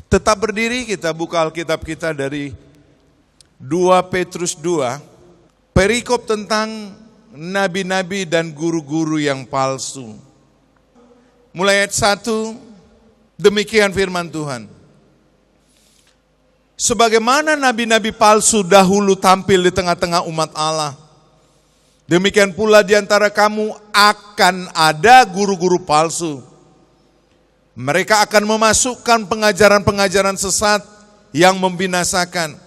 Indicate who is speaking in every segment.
Speaker 1: Tetap berdiri, kita buka Alkitab kita dari 2 Petrus 2, perikop tentang nabi-nabi dan guru-guru yang palsu. Mulai ayat 1, demikian firman Tuhan. Sebagaimana nabi-nabi palsu dahulu tampil di tengah-tengah umat Allah, demikian pula di antara kamu akan ada guru-guru palsu. Mereka akan memasukkan pengajaran-pengajaran sesat yang membinasakan.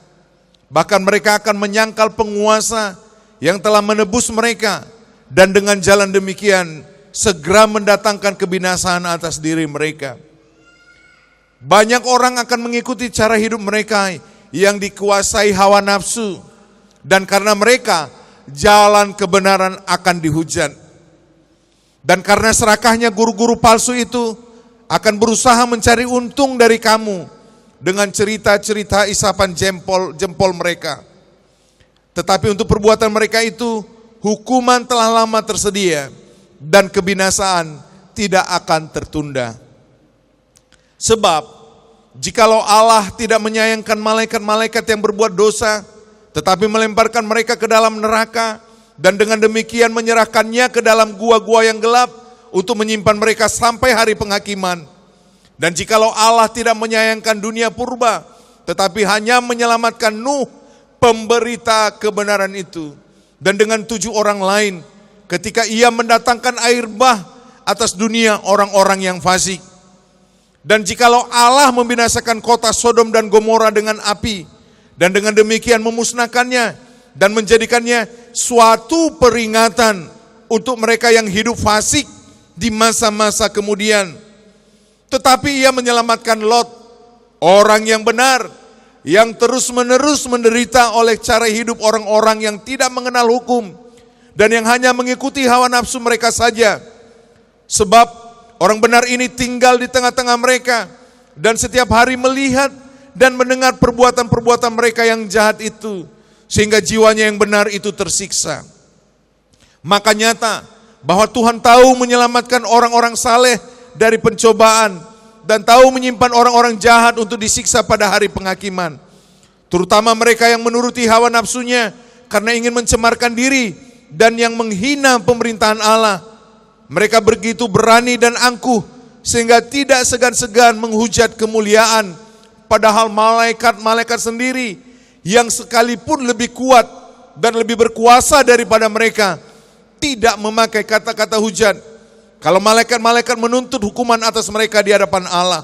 Speaker 1: Bahkan mereka akan menyangkal penguasa yang telah menebus mereka, dan dengan jalan demikian segera mendatangkan kebinasaan atas diri mereka. Banyak orang akan mengikuti cara hidup mereka yang dikuasai hawa nafsu, dan karena mereka jalan kebenaran akan dihujat. Dan karena serakahnya guru-guru palsu itu akan berusaha mencari untung dari kamu dengan cerita-cerita isapan jempol mereka. Tetapi untuk perbuatan mereka itu hukuman telah lama tersedia, dan kebinasaan tidak akan tertunda. Sebab jikalau Allah tidak menyayangkan malaikat-malaikat yang berbuat dosa, tetapi melemparkan mereka ke dalam neraka, dan dengan demikian menyerahkannya ke dalam gua-gua yang gelap untuk menyimpan mereka sampai hari penghakiman. Dan jikalau Allah tidak menyayangkan dunia purba, tetapi hanya menyelamatkan Nuh, pemberita kebenaran itu, dan dengan 7 orang lain, ketika ia mendatangkan air bah atas dunia orang-orang yang fasik. Dan jikalau Allah membinasakan kota Sodom dan Gomora dengan api, dan dengan demikian memusnahkannya dan menjadikannya suatu peringatan untuk mereka yang hidup fasik di masa-masa kemudian, tetapi ia menyelamatkan Lot, orang yang benar, yang terus-menerus menderita oleh cara hidup orang-orang yang tidak mengenal hukum dan yang hanya mengikuti hawa nafsu mereka saja. Sebab orang benar ini tinggal di tengah-tengah mereka dan setiap hari melihat dan mendengar perbuatan-perbuatan mereka yang jahat itu, sehingga jiwanya yang benar itu tersiksa. Maka nyata bahwa Tuhan tahu menyelamatkan orang-orang saleh dari pencobaan, dan tahu menyimpan orang-orang jahat untuk disiksa pada hari penghakiman, terutama mereka yang menuruti hawa nafsunya karena ingin mencemarkan diri dan yang menghina pemerintahan Allah. Mereka begitu berani dan angkuh sehingga tidak segan-segan menghujat kemuliaan, padahal malaikat-malaikat sendiri yang sekalipun lebih kuat dan lebih berkuasa daripada mereka tidak memakai kata-kata hujat kalau malaikat-malaikat menuntut hukuman atas mereka di hadapan Allah.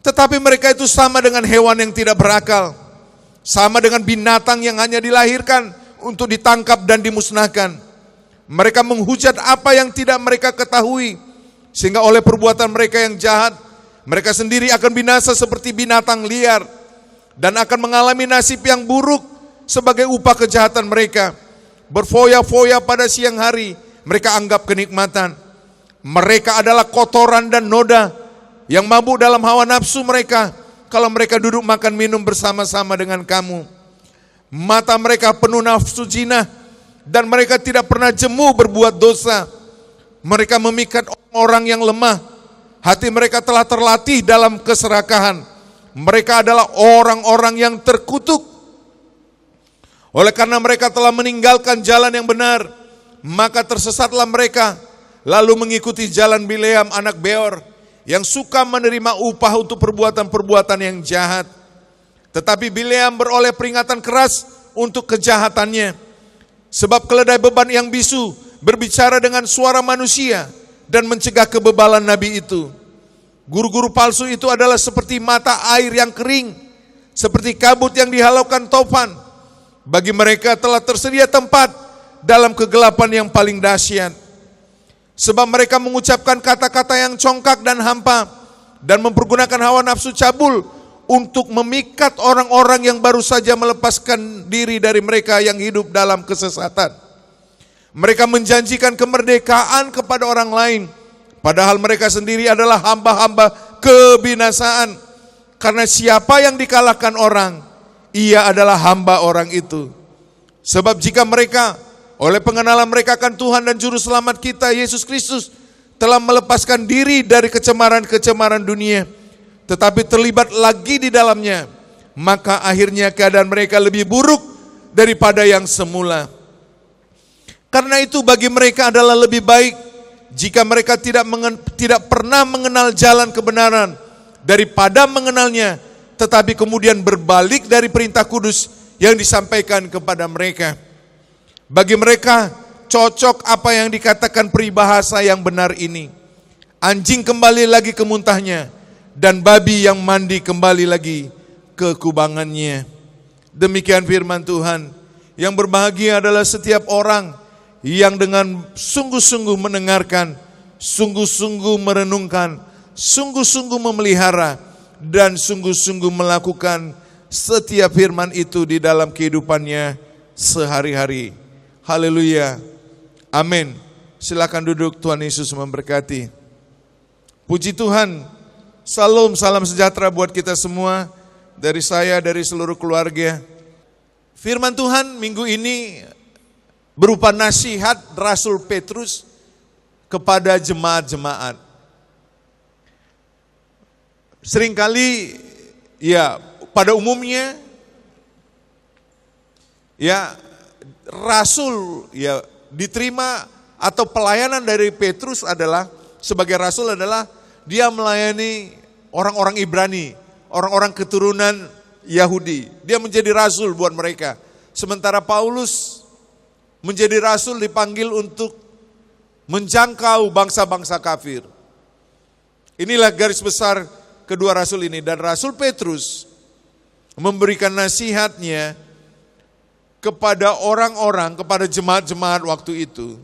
Speaker 1: Tetapi mereka itu sama dengan hewan yang tidak berakal, sama dengan binatang yang hanya dilahirkan untuk ditangkap dan dimusnahkan. Mereka menghujat apa yang tidak mereka ketahui, sehingga oleh perbuatan mereka yang jahat, mereka sendiri akan binasa seperti binatang liar, dan akan mengalami nasib yang buruk sebagai upah kejahatan mereka. Berfoya-foya pada siang hari, mereka anggap kenikmatan. Mereka adalah kotoran dan noda yang mabuk dalam hawa nafsu mereka kalau mereka duduk makan minum bersama-sama dengan kamu. Mata mereka penuh nafsu zina, dan mereka tidak pernah jemu berbuat dosa. Mereka memikat orang yang lemah. Hati mereka telah terlatih dalam keserakahan. Mereka adalah orang-orang yang terkutuk. Oleh karena mereka telah meninggalkan jalan yang benar, maka tersesatlah mereka, lalu mengikuti jalan Bileam anak Beor, yang suka menerima upah untuk perbuatan-perbuatan yang jahat. Tetapi Bileam beroleh peringatan keras untuk kejahatannya, sebab keledai beban yang bisu berbicara dengan suara manusia dan mencegah kebebalan nabi itu. Guru-guru palsu itu adalah seperti mata air yang kering, seperti kabut yang dihalaukan topan. Bagi mereka telah tersedia tempat dalam kegelapan yang paling dahsyat. Sebab mereka mengucapkan kata-kata yang congkak dan hampa, dan mempergunakan hawa nafsu cabul untuk memikat orang-orang yang baru saja melepaskan diri dari mereka yang hidup dalam kesesatan. Mereka menjanjikan kemerdekaan kepada orang lain, padahal mereka sendiri adalah hamba-hamba kebinasaan. Karena siapa yang dikalahkan orang, ia adalah hamba orang itu. Sebab jika mereka oleh pengenalan mereka akan Tuhan dan Juru Selamat kita Yesus Kristus telah melepaskan diri dari kecemaran-kecemaran dunia, tetapi terlibat lagi di dalamnya, maka akhirnya keadaan mereka lebih buruk daripada yang semula. Karena itu bagi mereka adalah lebih baik jika mereka tidak pernah mengenal jalan kebenaran daripada mengenalnya, tetapi kemudian berbalik dari perintah kudus yang disampaikan kepada mereka. Bagi mereka cocok apa yang dikatakan peribahasa yang benar ini. Anjing kembali lagi ke muntahnya, dan babi yang mandi kembali lagi ke kubangannya. Demikian firman Tuhan. Yang berbahagia adalah setiap orang yang dengan sungguh-sungguh mendengarkan, sungguh-sungguh merenungkan, sungguh-sungguh memelihara, dan sungguh-sungguh melakukan setiap firman itu di dalam kehidupannya sehari-hari. Haleluya. Amin. Silakan duduk, Tuhan Yesus memberkati. Puji Tuhan. Salam, salam sejahtera buat kita semua. Dari saya, dari seluruh keluarga. Firman Tuhan minggu ini berupa nasihat Rasul Petrus kepada jemaat-jemaat. Seringkali ya pada umumnya ya Rasul ya diterima atau pelayanan dari Petrus adalah sebagai Rasul adalah dia melayani orang-orang Ibrani, orang-orang keturunan Yahudi. Dia menjadi Rasul buat mereka. Sementara Paulus menjadi Rasul dipanggil untuk menjangkau bangsa-bangsa kafir. Inilah garis besar kedua Rasul ini. Dan Rasul Petrus memberikan nasihatnya kepada orang-orang, kepada jemaat-jemaat waktu itu.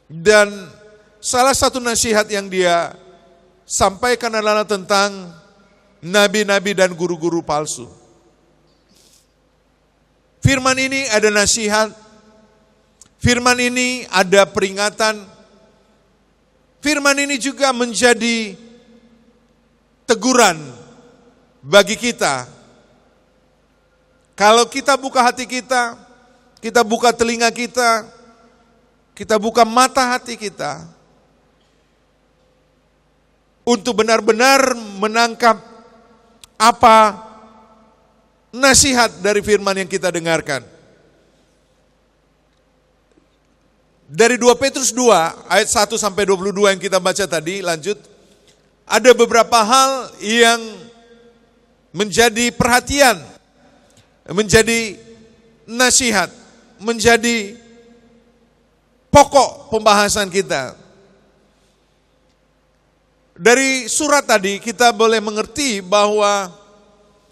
Speaker 1: Dan salah satu nasihat yang dia sampaikan adalah tentang nabi-nabi dan guru-guru palsu. Firman ini ada nasihat, firman ini ada peringatan, firman ini juga menjadi teguran bagi kita. Kalau kita buka hati kita buka telinga kita buka mata hati kita untuk benar-benar menangkap apa nasihat dari firman yang kita dengarkan. Dari 2 Petrus 2 ayat 1 sampai 22 yang kita baca tadi, lanjut. Ada beberapa hal yang menjadi perhatian, menjadi nasihat, menjadi pokok pembahasan kita. Dari surat tadi kita boleh mengerti bahwa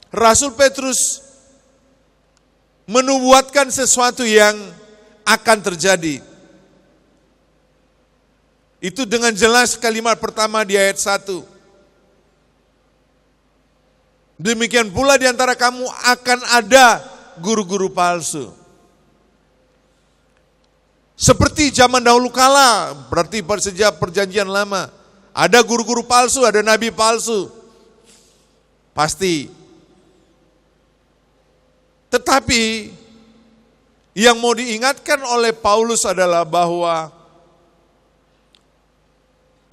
Speaker 1: Rasul Petrus menubuatkan sesuatu yang akan terjadi. Itu dengan jelas kalimat pertama di ayat 1. Demikian pula di antara kamu akan ada guru-guru palsu. Seperti zaman dahulu kala, berarti sejak perjanjian lama, ada guru-guru palsu, ada nabi palsu. Pasti. Tetapi yang mau diingatkan oleh Paulus adalah bahwa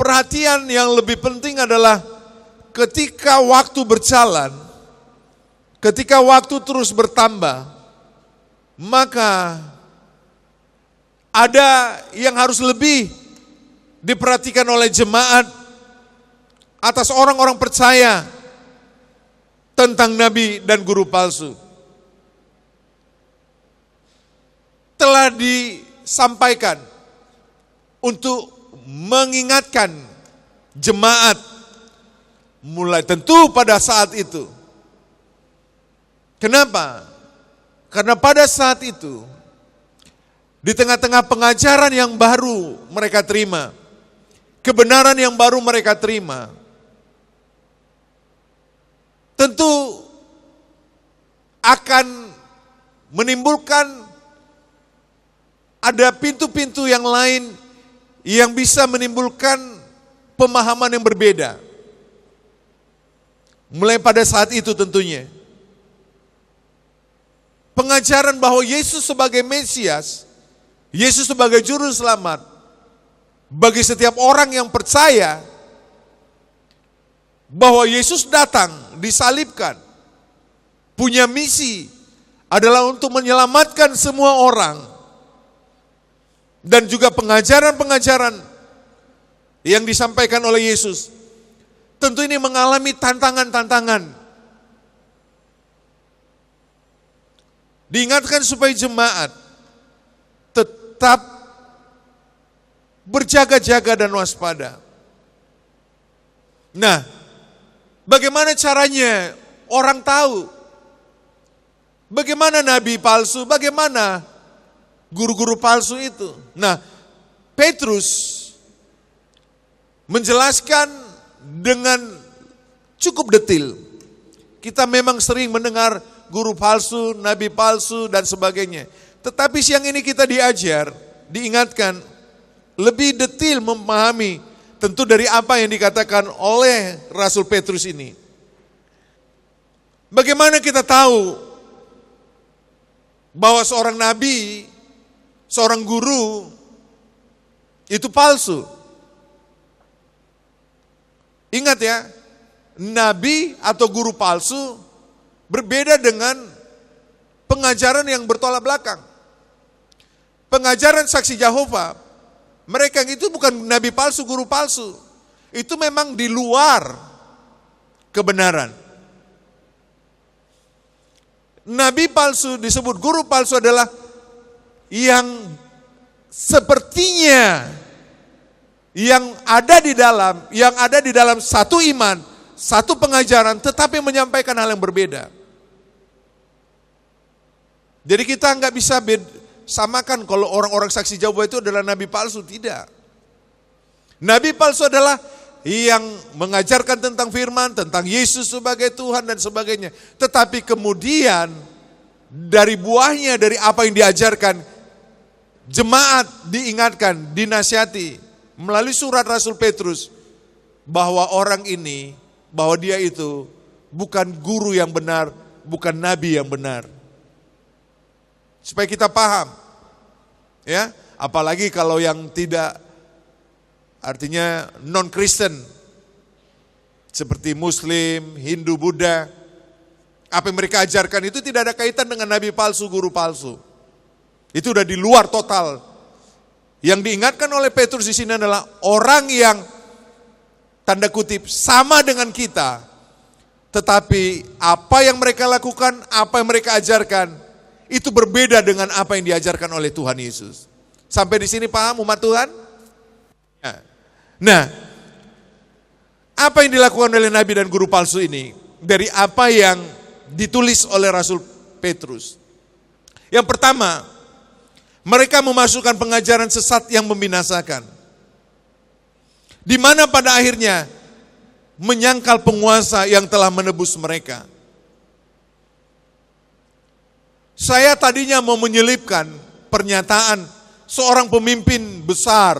Speaker 1: perhatian yang lebih penting adalah ketika waktu berjalan, ketika waktu terus bertambah, maka ada yang harus lebih diperhatikan oleh jemaat atas orang-orang percaya tentang nabi dan guru palsu. Telah disampaikan untuk mengingatkan jemaat mulai tentu pada saat itu. Kenapa? Karena pada saat itu di tengah-tengah pengajaran yang baru mereka terima, kebenaran yang baru mereka terima, tentu akan menimbulkan ada pintu-pintu yang lain yang bisa menimbulkan pemahaman yang berbeda. Mulai pada saat itu tentunya. Pengajaran bahwa Yesus sebagai Mesias, Yesus sebagai juru selamat, bagi setiap orang yang percaya, bahwa Yesus datang, disalibkan, punya misi adalah untuk menyelamatkan semua orang. Dan juga pengajaran-pengajaran yang disampaikan oleh Yesus, tentu ini mengalami tantangan-tantangan. Diingatkan supaya jemaat tetap berjaga-jaga dan waspada. Nah, bagaimana caranya orang tahu? Bagaimana nabi palsu? Bagaimana guru-guru palsu itu? Nah, Petrus menjelaskan dengan cukup detail. Kita memang sering mendengar guru palsu, nabi palsu, dan sebagainya. Tetapi siang ini kita diajar, diingatkan, lebih detail memahami tentu dari apa yang dikatakan oleh Rasul Petrus ini. Bagaimana kita tahu bahwa seorang nabi, seorang guru itu palsu? Ingat ya, nabi atau guru palsu berbeda dengan pengajaran yang bertolak belakang. Pengajaran saksi Yehova, mereka itu bukan nabi palsu, guru palsu. Itu memang di luar kebenaran. Nabi palsu disebut guru palsu adalah yang sepertinya yang ada di dalam satu iman, satu pengajaran, tetapi menyampaikan hal yang berbeda. Jadi kita nggak bisa samakan kalau orang-orang saksi Yehova itu adalah nabi palsu, tidak. Nabi palsu adalah yang mengajarkan tentang firman, tentang Yesus sebagai Tuhan dan sebagainya. Tetapi kemudian dari buahnya, dari apa yang diajarkan, jemaat diingatkan, dinasihati melalui surat Rasul Petrus bahwa orang ini, bahwa dia itu bukan guru yang benar, bukan nabi yang benar. Supaya kita paham, ya, apalagi kalau yang tidak, artinya non-Kristen, seperti Muslim, Hindu, Buddha, apa yang mereka ajarkan itu tidak ada kaitan dengan nabi palsu, guru palsu. Itu udah di luar total. Yang diingatkan oleh Petrus di sini adalah orang yang tanda kutip sama dengan kita, tetapi apa yang mereka lakukan, apa yang mereka ajarkan, itu berbeda dengan apa yang diajarkan oleh Tuhan Yesus. Sampai di sini paham umat Tuhan? Nah, apa yang dilakukan oleh nabi dan guru palsu ini dari apa yang ditulis oleh Rasul Petrus? Yang pertama, mereka memasukkan pengajaran sesat yang membinasakan, di mana pada akhirnya menyangkal penguasa yang telah menebus mereka. Saya tadinya mau menyelipkan pernyataan seorang pemimpin besar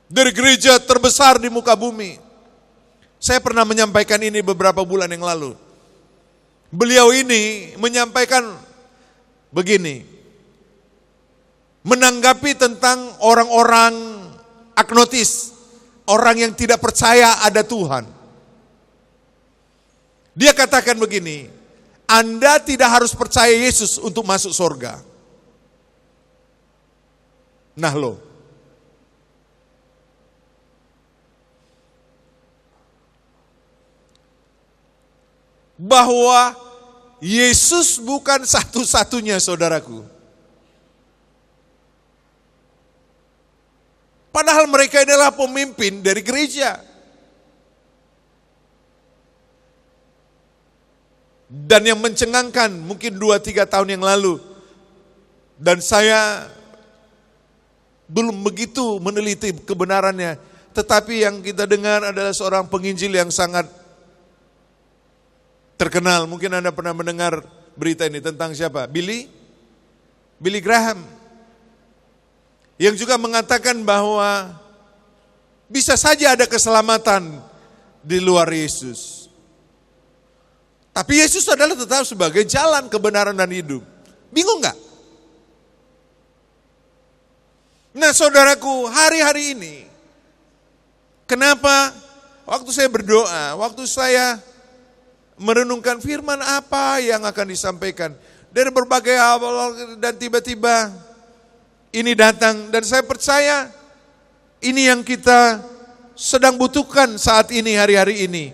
Speaker 1: dari gereja terbesar di muka bumi. Saya pernah menyampaikan ini beberapa bulan yang lalu. Beliau ini menyampaikan begini, menanggapi tentang orang-orang agnostis, orang yang tidak percaya ada Tuhan. Dia katakan begini, Anda tidak harus percaya Yesus untuk masuk surga. Nah loh, bahwa Yesus bukan satu-satunya, saudaraku. Padahal mereka adalah pemimpin dari gereja. Dan yang mencengangkan mungkin 2-3 tahun yang lalu, dan saya belum begitu meneliti kebenarannya, tetapi yang kita dengar adalah seorang penginjil yang sangat terkenal. Mungkin Anda pernah mendengar berita ini tentang siapa? Billy Graham, yang juga mengatakan bahwa bisa saja ada keselamatan di luar Yesus. Tapi Yesus adalah tetap sebagai jalan, kebenaran, dan hidup. Bingung gak? Nah saudaraku, hari-hari ini, kenapa waktu saya berdoa, waktu saya merenungkan firman apa yang akan disampaikan dari berbagai hal, dan tiba-tiba ini datang, dan saya percaya ini yang kita sedang butuhkan saat ini, hari-hari ini.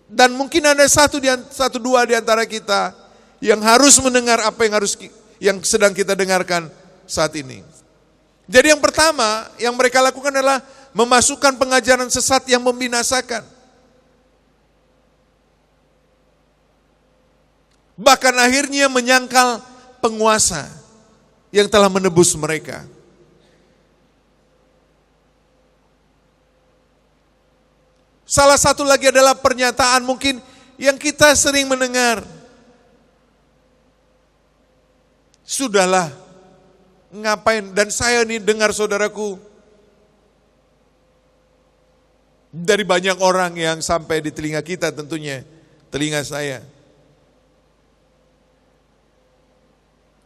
Speaker 1: Dan mungkin ada satu dua di antara kita yang harus mendengar apa yang sedang kita dengarkan saat ini. Jadi yang pertama yang mereka lakukan adalah memasukkan pengajaran sesat yang membinasakan. Bahkan akhirnya menyangkal penguasa yang telah menebus mereka. Salah satu lagi adalah pernyataan mungkin yang kita sering mendengar. Sudahlah, ngapain? Dan saya nih dengar saudaraku, dari banyak orang yang sampai di telinga kita tentunya, telinga saya.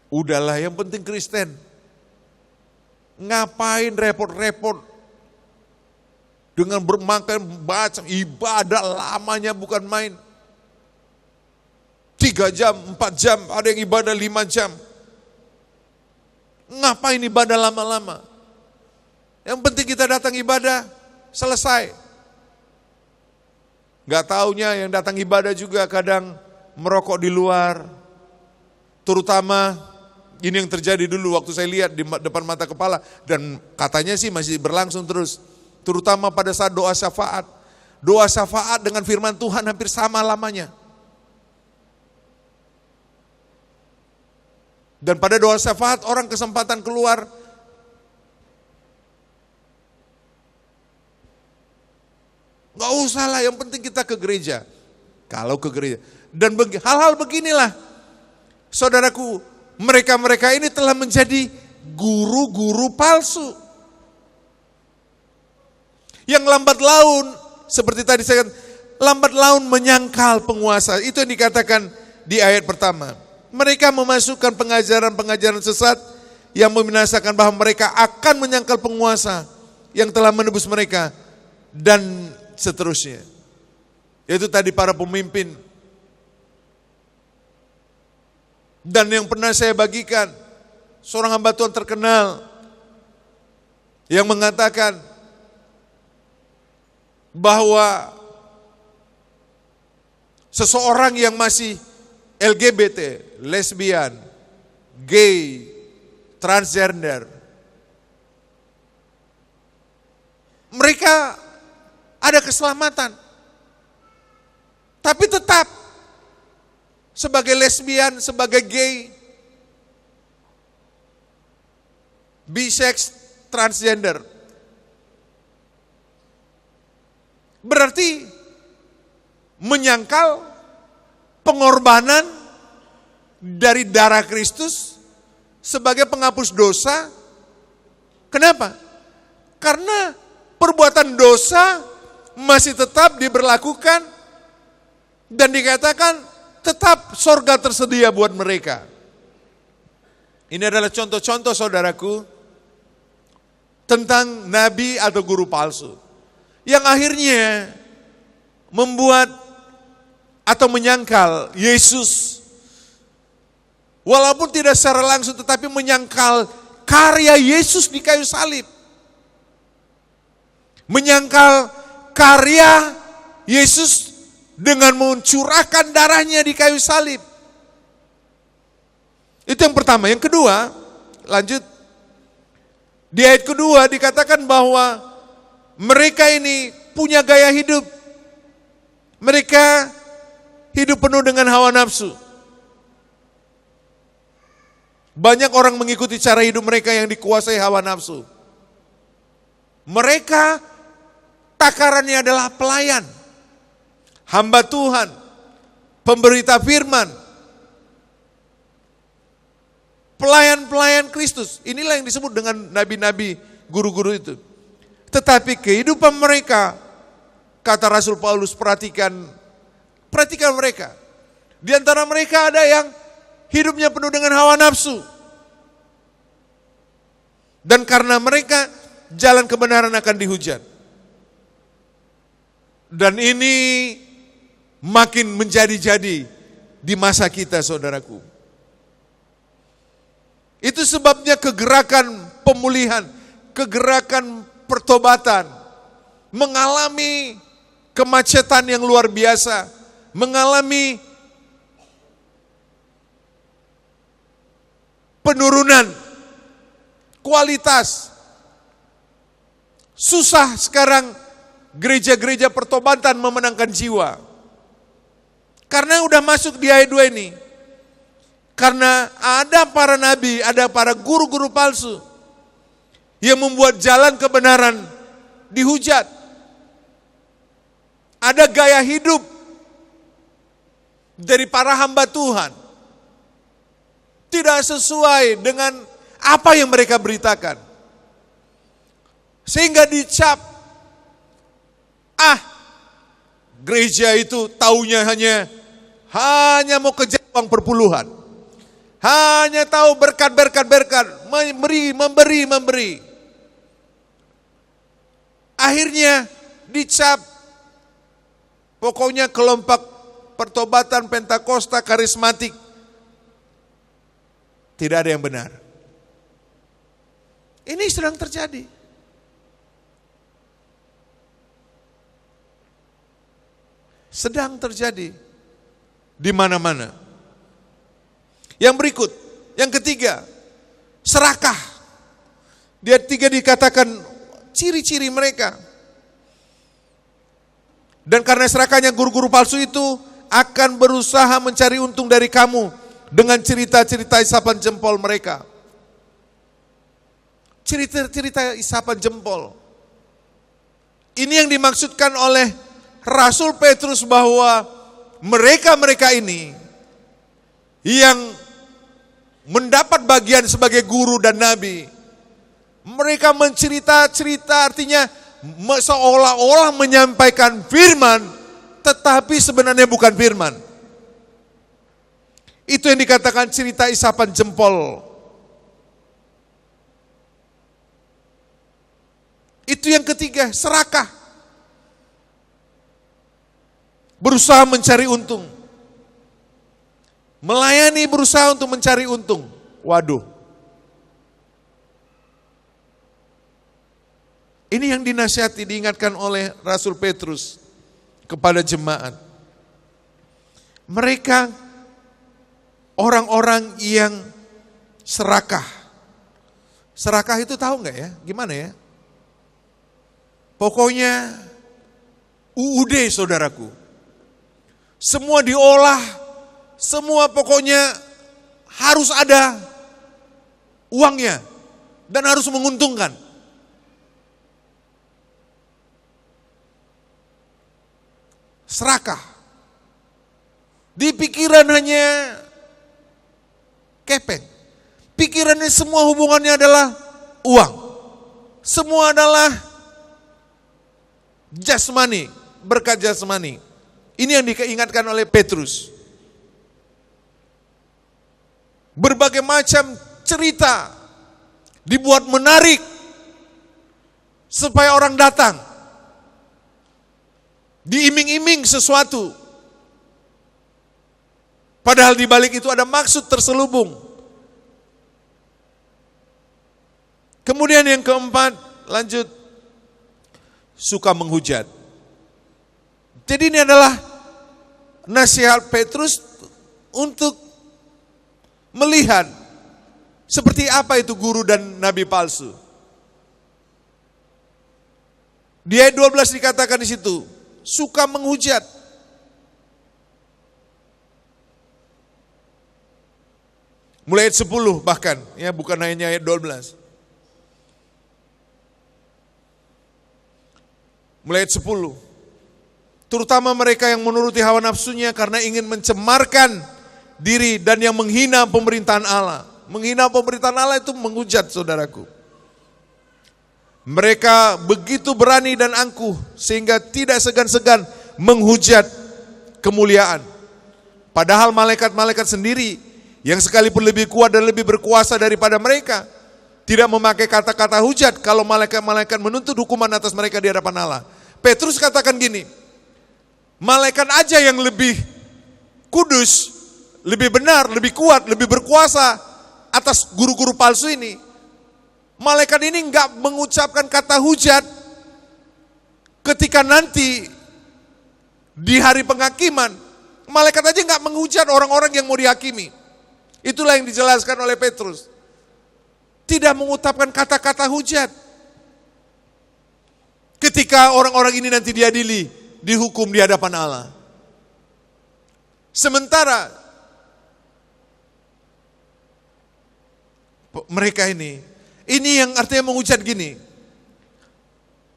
Speaker 1: Udahlah, yang penting Kristen. Ngapain repot-repot dengan bermakan, baca, ibadah lamanya bukan main. 3 jam, 4 jam, ada yang ibadah 5 jam. Ngapain ibadah lama-lama? Yang penting kita datang ibadah, selesai. Gak taunya yang datang ibadah juga kadang merokok di luar. Terutama ini yang terjadi dulu waktu saya lihat di depan mata kepala. Dan katanya sih masih berlangsung terus. Terutama pada saat doa syafaat. Doa syafaat dengan firman Tuhan hampir sama lamanya. Dan pada doa syafaat orang kesempatan keluar. Gak usah lah, yang penting kita ke gereja. Kalau ke gereja. Dan hal-hal beginilah, saudaraku, mereka-mereka ini telah menjadi guru-guru palsu. Yang lambat laun, seperti tadi saya katakan, lambat laun menyangkal penguasa. Itu yang dikatakan di ayat pertama. Mereka memasukkan pengajaran-pengajaran sesat yang membinasakan, bahwa mereka akan menyangkal penguasa yang telah menebus mereka. Dan seterusnya. Yaitu tadi para pemimpin. Dan yang pernah saya bagikan, seorang hamba Tuhan terkenal yang mengatakan bahwa seseorang yang masih LGBT, lesbian, gay, transgender, mereka ada keselamatan. Tapi tetap sebagai lesbian, sebagai gay, bisex, transgender, berarti menyangkal pengorbanan dari darah Kristus sebagai penghapus dosa. Kenapa? Karena perbuatan dosa masih tetap diberlakukan dan dikatakan tetap sorga tersedia buat mereka. Ini adalah contoh-contoh saudaraku tentang nabi atau guru palsu yang akhirnya membuat atau menyangkal Yesus, walaupun tidak secara langsung tetapi menyangkal karya Yesus di kayu salib, menyangkal karya Yesus dengan mencurahkan darahnya di kayu salib. Itu yang pertama. Yang kedua, lanjut. Di ayat kedua dikatakan bahwa mereka ini punya gaya hidup. Mereka hidup penuh dengan hawa nafsu. Banyak orang mengikuti cara hidup mereka yang dikuasai hawa nafsu. Mereka takarannya adalah pelayan, hamba Tuhan, pemberita firman, pelayan-pelayan Kristus. Inilah yang disebut dengan nabi-nabi, guru-guru itu. Tetapi kehidupan mereka, kata Rasul Paulus, perhatikan mereka. Di antara mereka ada yang hidupnya penuh dengan hawa nafsu. Dan karena mereka, jalan kebenaran akan dihujat. Dan ini makin menjadi-jadi di masa kita, saudaraku. Itu sebabnya kegerakan pemulihan, kegerakan pertobatan mengalami kemacetan yang luar biasa, mengalami penurunan kualitas. Susah sekarang gereja-gereja pertobatan memenangkan jiwa. Karena udah masuk di ayat 2 ini. Karena ada para nabi, ada para guru-guru palsu yang membuat jalan kebenaran dihujat. Ada gaya hidup dari para hamba Tuhan tidak sesuai dengan apa yang mereka beritakan. Sehingga dicap, gereja itu taunya hanya mau kejar uang perpuluhan. Hanya tahu berkat, memberi. Akhirnya dicap, pokoknya kelompok pertobatan Pentakosta karismatik. Tidak ada yang benar. Ini sedang terjadi. Sedang terjadi di mana-mana. Yang berikut, yang ketiga, serakah. Di ayat 3 dikatakan ciri-ciri mereka. Dan karena serakahnya guru-guru palsu itu akan berusaha mencari untung dari kamu dengan cerita-cerita isapan jempol mereka. Cerita-cerita isapan jempol. Ini yang dimaksudkan oleh Rasul Petrus bahwa mereka-mereka ini yang mendapat bagian sebagai guru dan nabi, mereka mencerita-cerita, artinya seolah-olah menyampaikan firman, tetapi sebenarnya bukan firman. Itu yang dikatakan cerita isapan jempol. Itu yang ketiga, serakah. Berusaha mencari untung. Melayani berusaha untuk mencari untung. Waduh. Ini yang dinasihati, diingatkan oleh Rasul Petrus kepada jemaat. Mereka orang-orang yang serakah. Serakah itu tahu nggak ya? Gimana ya? Pokoknya UUD, saudaraku. Semua diolah, semua pokoknya harus ada uangnya dan harus menguntungkan. Serakah. Di pikiran hanya kepeng. Pikirannya semua hubungannya adalah uang. Semua adalah jasmani, berkat jasmani. Ini yang diingatkan oleh Petrus. Berbagai macam cerita dibuat menarik supaya orang datang. Diiming-iming sesuatu. Padahal di balik itu ada maksud terselubung. Kemudian yang keempat, lanjut, suka menghujat. Jadi ini adalah nasihat Petrus untuk melihat seperti apa itu guru dan nabi palsu. Di ayat 12 dikatakan di situ, suka menghujat. Mulai ayat 10 bahkan, ya bukan hanya ayat 12. Mulai ayat 10. Terutama mereka yang menuruti hawa nafsunya karena ingin mencemarkan diri dan yang menghina pemerintahan Allah. Menghina pemerintahan Allah itu menghujat, saudaraku. Mereka begitu berani dan angkuh sehingga tidak segan-segan menghujat kemuliaan. Padahal malaikat-malaikat sendiri yang sekalipun lebih kuat dan lebih berkuasa daripada mereka tidak memakai kata-kata hujat kalau malaikat-malaikat menuntut hukuman atas mereka di hadapan Allah. Petrus katakan gini, Malaikat aja yang lebih kudus, lebih benar, lebih kuat, lebih berkuasa atas guru-guru palsu ini. Malaikat ini enggak mengucapkan kata hujat ketika nanti di hari penghakiman. Malaikat aja enggak menghujat orang-orang yang mau dihakimi. Itulah yang dijelaskan oleh Petrus. Tidak mengucapkan kata-kata hujat. Ketika orang-orang ini nanti diadili, dihukum di hadapan Allah. Sementara mereka ini yang artinya menghujat gini.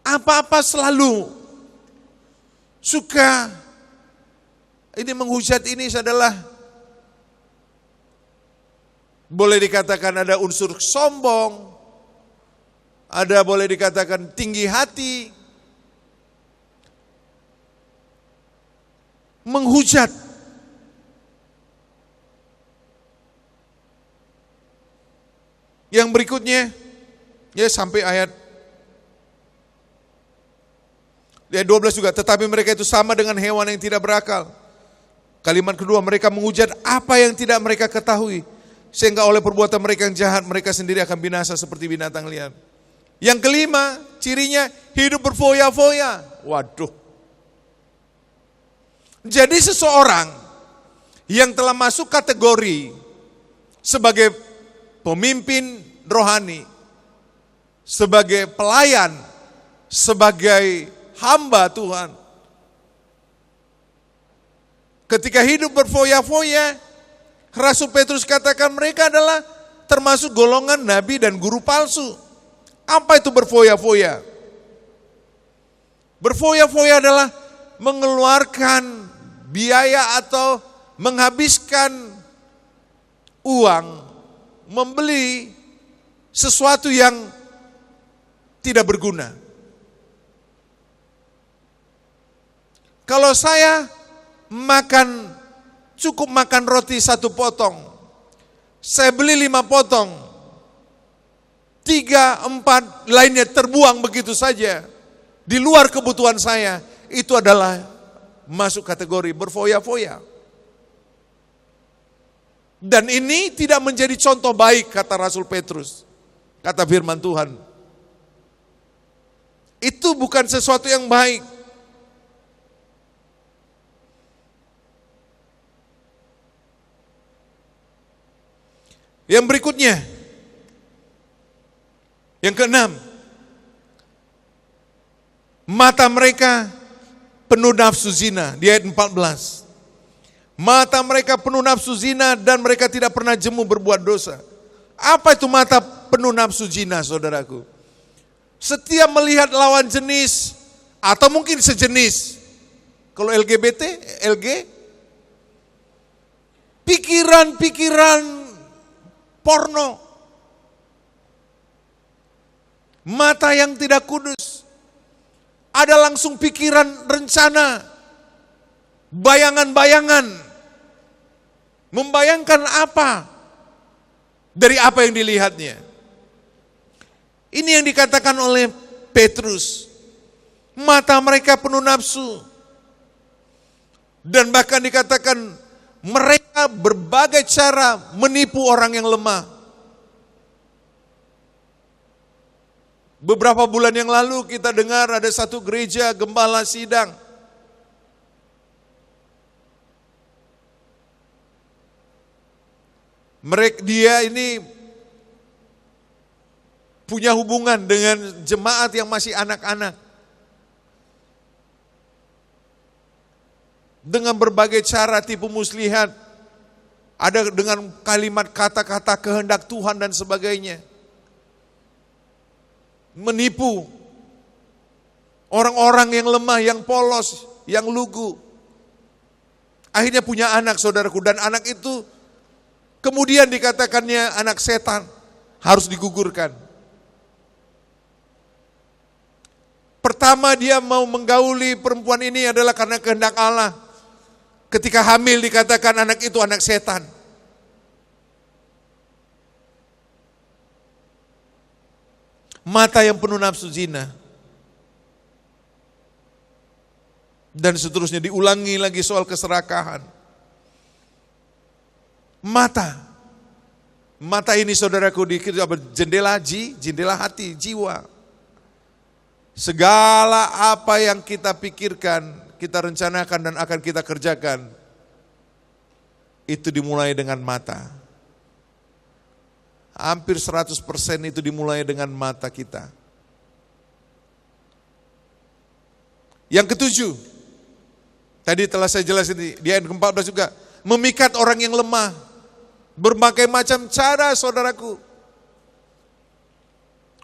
Speaker 1: Apa-apa selalu suka ini menghujat ini adalah boleh dikatakan ada unsur sombong, ada boleh dikatakan tinggi hati, menghujat. Yang berikutnya, ya sampai ayat 12 juga, tetapi mereka itu sama dengan hewan yang tidak berakal. Kalimat kedua, mereka menghujat apa yang tidak mereka ketahui, sehingga oleh perbuatan mereka yang jahat, mereka sendiri akan binasa seperti binatang liar. Yang kelima, cirinya hidup berfoya-foya. Waduh. Jadi seseorang yang telah masuk kategori sebagai pemimpin rohani, sebagai pelayan, sebagai hamba Tuhan, ketika hidup berfoya-foya, Rasul Petrus katakan mereka adalah termasuk golongan nabi dan guru palsu. Apa itu berfoya-foya? Berfoya-foya adalah mengeluarkan biaya atau menghabiskan uang, membeli sesuatu yang tidak berguna. Kalau saya cukup makan roti 1 potong, saya beli 5 potong, 3, 4 lainnya terbuang begitu saja, di luar kebutuhan saya, itu adalah masuk kategori berfoya-foya. Dan ini tidak menjadi contoh baik, kata Rasul Petrus, kata firman Tuhan. Itu bukan sesuatu yang baik. Yang berikutnya, yang keenam, mata mereka penuh nafsu zina, di ayat 14. Mata mereka penuh nafsu zina dan mereka tidak pernah jemu berbuat dosa. Apa itu mata penuh nafsu zina, saudaraku? Setiap melihat lawan jenis atau mungkin sejenis. Kalau LGBT, LG, pikiran-pikiran porno. Mata yang tidak kudus. Ada langsung pikiran, rencana, bayangan-bayangan. Membayangkan apa dari apa yang dilihatnya. Ini yang dikatakan oleh Petrus. Mata mereka penuh nafsu. Dan bahkan dikatakan mereka berbagai cara menipu orang yang lemah. Beberapa bulan yang lalu kita dengar ada satu gereja gembala sidang. Dia ini punya hubungan dengan jemaat yang masih anak-anak. Dengan berbagai cara tipu muslihat. Ada dengan kalimat kata-kata kehendak Tuhan dan sebagainya. Menipu orang-orang yang lemah, yang polos, yang lugu. Akhirnya punya anak, saudaraku, dan anak itu kemudian dikatakannya anak setan, harus digugurkan. Pertama dia mau menggauli perempuan ini adalah karena kehendak Allah. Ketika hamil dikatakan anak itu anak setan. Mata yang penuh nafsu zina. Dan seterusnya, diulangi lagi soal keserakahan. Mata ini saudaraku dikira jendela hati, jiwa. Segala apa yang kita pikirkan, kita rencanakan dan akan kita kerjakan, itu dimulai dengan mata. Hampir 100% itu dimulai dengan mata kita. Yang ketujuh, tadi telah saya jelasin di ayat ke-14 juga, memikat orang yang lemah. Berbagai macam cara saudaraku.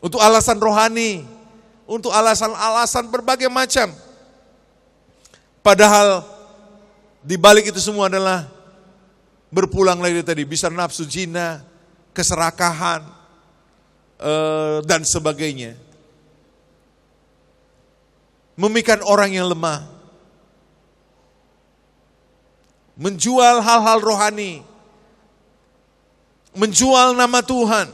Speaker 1: Untuk alasan rohani, untuk alasan-alasan berbagai macam. Padahal di balik itu semua adalah berpulang lagi tadi, bisa nafsu zina, keserakahan, dan sebagainya. Memikat orang yang lemah. Menjual hal-hal rohani. Menjual nama Tuhan.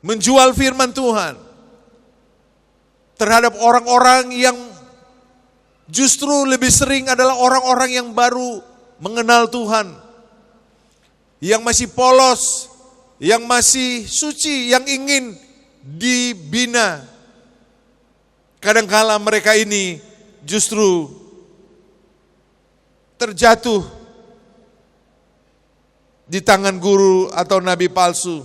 Speaker 1: Menjual firman Tuhan. Terhadap orang-orang yang justru lebih sering adalah orang-orang yang baru mengenal Tuhan. Yang masih polos, yang masih suci, yang ingin dibina. Kadangkala mereka ini justru terjatuh di tangan guru atau nabi palsu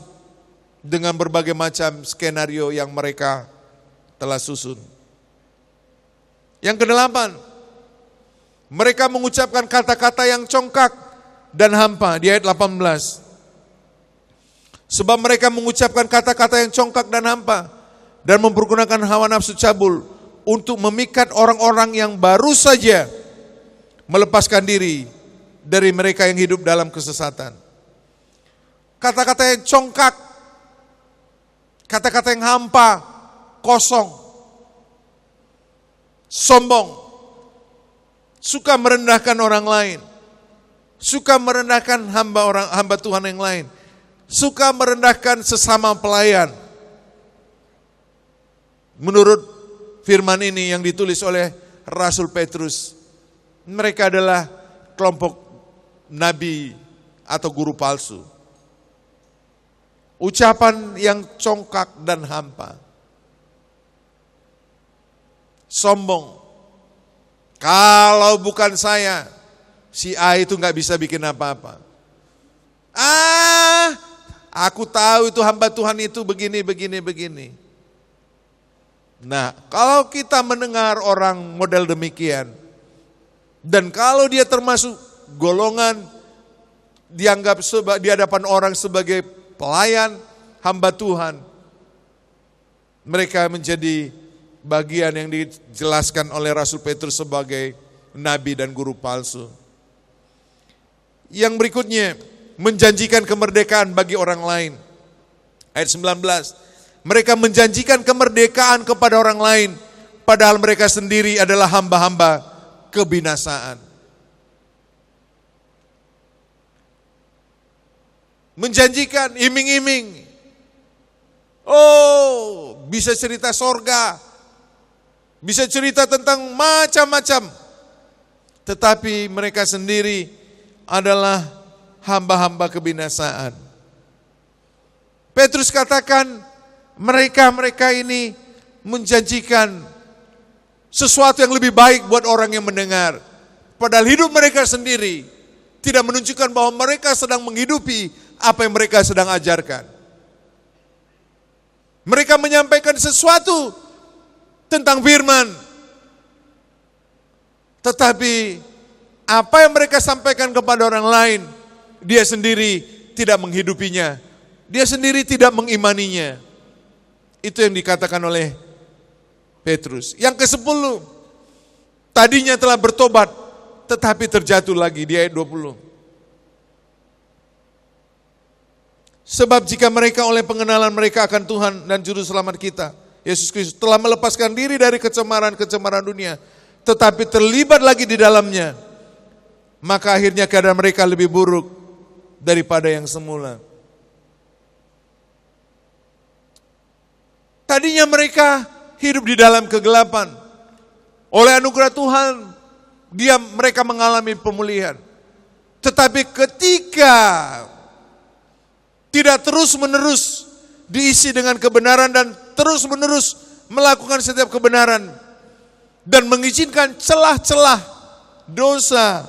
Speaker 1: dengan berbagai macam skenario yang mereka telah susun. Yang kedelapan, mereka mengucapkan kata-kata yang congkak dan hampa di ayat 18. Sebab mereka mengucapkan kata-kata yang congkak dan hampa dan mempergunakan hawa nafsu cabul untuk memikat orang-orang yang baru saja melepaskan diri dari mereka yang hidup dalam kesesatan. Kata-kata yang congkak, kata-kata yang hampa, kosong, sombong, suka merendahkan orang lain, suka merendahkan hamba Tuhan yang lain, suka merendahkan sesama pelayan. Menurut firman ini yang ditulis oleh Rasul Petrus, mereka adalah kelompok nabi atau guru palsu. Ucapan yang congkak dan hampa. Sombong. Kalau bukan saya, si A itu gak bisa bikin apa-apa. Aku tahu itu hamba Tuhan itu begini. Nah, kalau kita mendengar orang model demikian, dan kalau dia termasuk golongan dianggap di hadapan orang sebagai pelayan hamba Tuhan, mereka menjadi bagian yang dijelaskan oleh Rasul Petrus sebagai nabi dan guru palsu. Yang berikutnya, menjanjikan kemerdekaan bagi orang lain. Ayat 19, mereka menjanjikan kemerdekaan kepada orang lain, padahal mereka sendiri adalah hamba-hamba kebinasaan. Menjanjikan, iming-iming. Bisa cerita sorga, bisa cerita tentang macam-macam. Tetapi mereka sendiri adalah hamba-hamba kebinasaan. Petrus katakan, mereka ini menjanjikan sesuatu yang lebih baik buat orang yang mendengar. Padahal hidup mereka sendiri tidak menunjukkan bahwa mereka sedang menghidupi apa yang mereka sedang ajarkan. Mereka menyampaikan sesuatu tentang firman, tetapi apa yang mereka sampaikan kepada orang lain, dia sendiri tidak menghidupinya, dia sendiri tidak mengimaninya. Itu yang dikatakan oleh Petrus. Yang ke-10, tadinya telah bertobat, tetapi terjatuh lagi di ayat 20. Sebab jika mereka oleh pengenalan mereka akan Tuhan dan Juru Selamat kita, Yesus Kristus, telah melepaskan diri dari kecemaran-kecemaran dunia, tetapi terlibat lagi di dalamnya, maka akhirnya keadaan mereka lebih buruk daripada yang semula. Tadinya mereka hidup di dalam kegelapan, Oleh anugerah Tuhan, mereka mengalami pemulihan. Tetapi ketika tidak terus-menerus diisi dengan kebenaran dan terus-menerus melakukan setiap kebenaran dan mengizinkan celah-celah dosa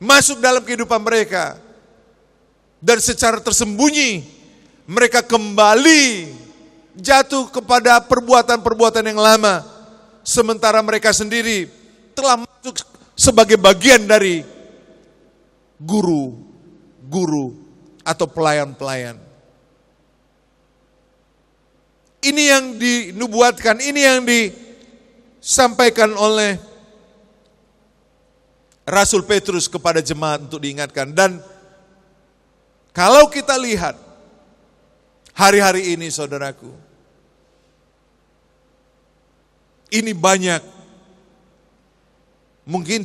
Speaker 1: masuk dalam kehidupan mereka, dan secara tersembunyi mereka kembali jatuh kepada perbuatan-perbuatan yang lama, sementara mereka sendiri telah masuk sebagai bagian dari guru-guru atau pelayan-pelayan. Ini yang dinubuatkan, ini yang disampaikan oleh Rasul Petrus kepada jemaat untuk diingatkan. Dan kalau kita lihat hari-hari ini, saudaraku, ini banyak,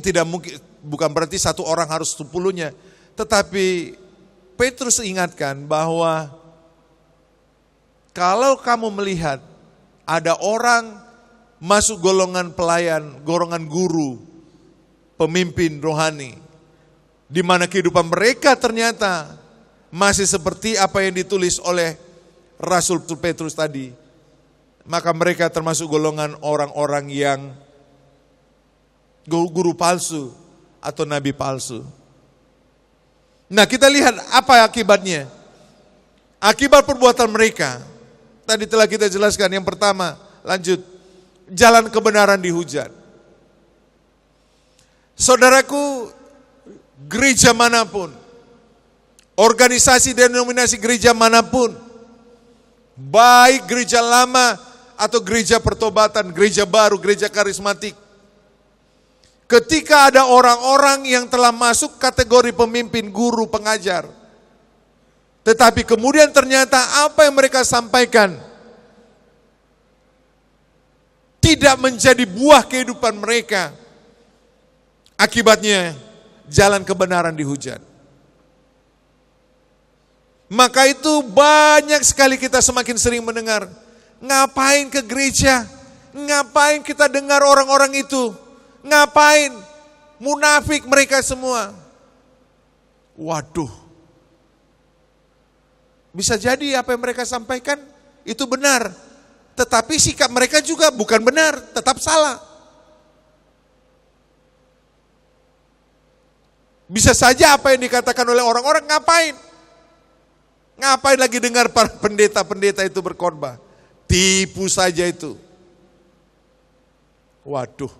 Speaker 1: tidak mungkin, bukan berarti satu orang harus 10-nya, tetapi Petrus ingatkan bahwa kalau kamu melihat ada orang masuk golongan pelayan, golongan guru, pemimpin rohani, di mana kehidupan mereka ternyata masih seperti apa yang ditulis oleh Rasul Petrus tadi, maka mereka termasuk golongan orang-orang yang guru palsu atau nabi palsu. Nah, kita lihat apa akibatnya. Akibat perbuatan mereka tadi telah kita jelaskan. Yang pertama, lanjut, jalan kebenaran dihujat. Saudaraku, gereja manapun, organisasi denominasi gereja manapun, baik gereja lama atau gereja pertobatan, gereja baru, gereja karismatik, ketika ada orang-orang yang telah masuk kategori pemimpin, guru, pengajar, tetapi kemudian ternyata apa yang mereka sampaikan tidak menjadi buah kehidupan mereka, akibatnya jalan kebenaran dihujat. Maka itu banyak sekali kita semakin sering mendengar, ngapain ke gereja, ngapain kita dengar orang-orang itu, ngapain, munafik mereka semua. Waduh, bisa jadi apa yang mereka sampaikan itu benar, tetapi sikap mereka juga bukan benar, tetap salah. Bisa saja apa yang dikatakan oleh orang-orang, ngapain lagi dengar para pendeta-pendeta itu berkhotbah, tipu saja itu. Waduh.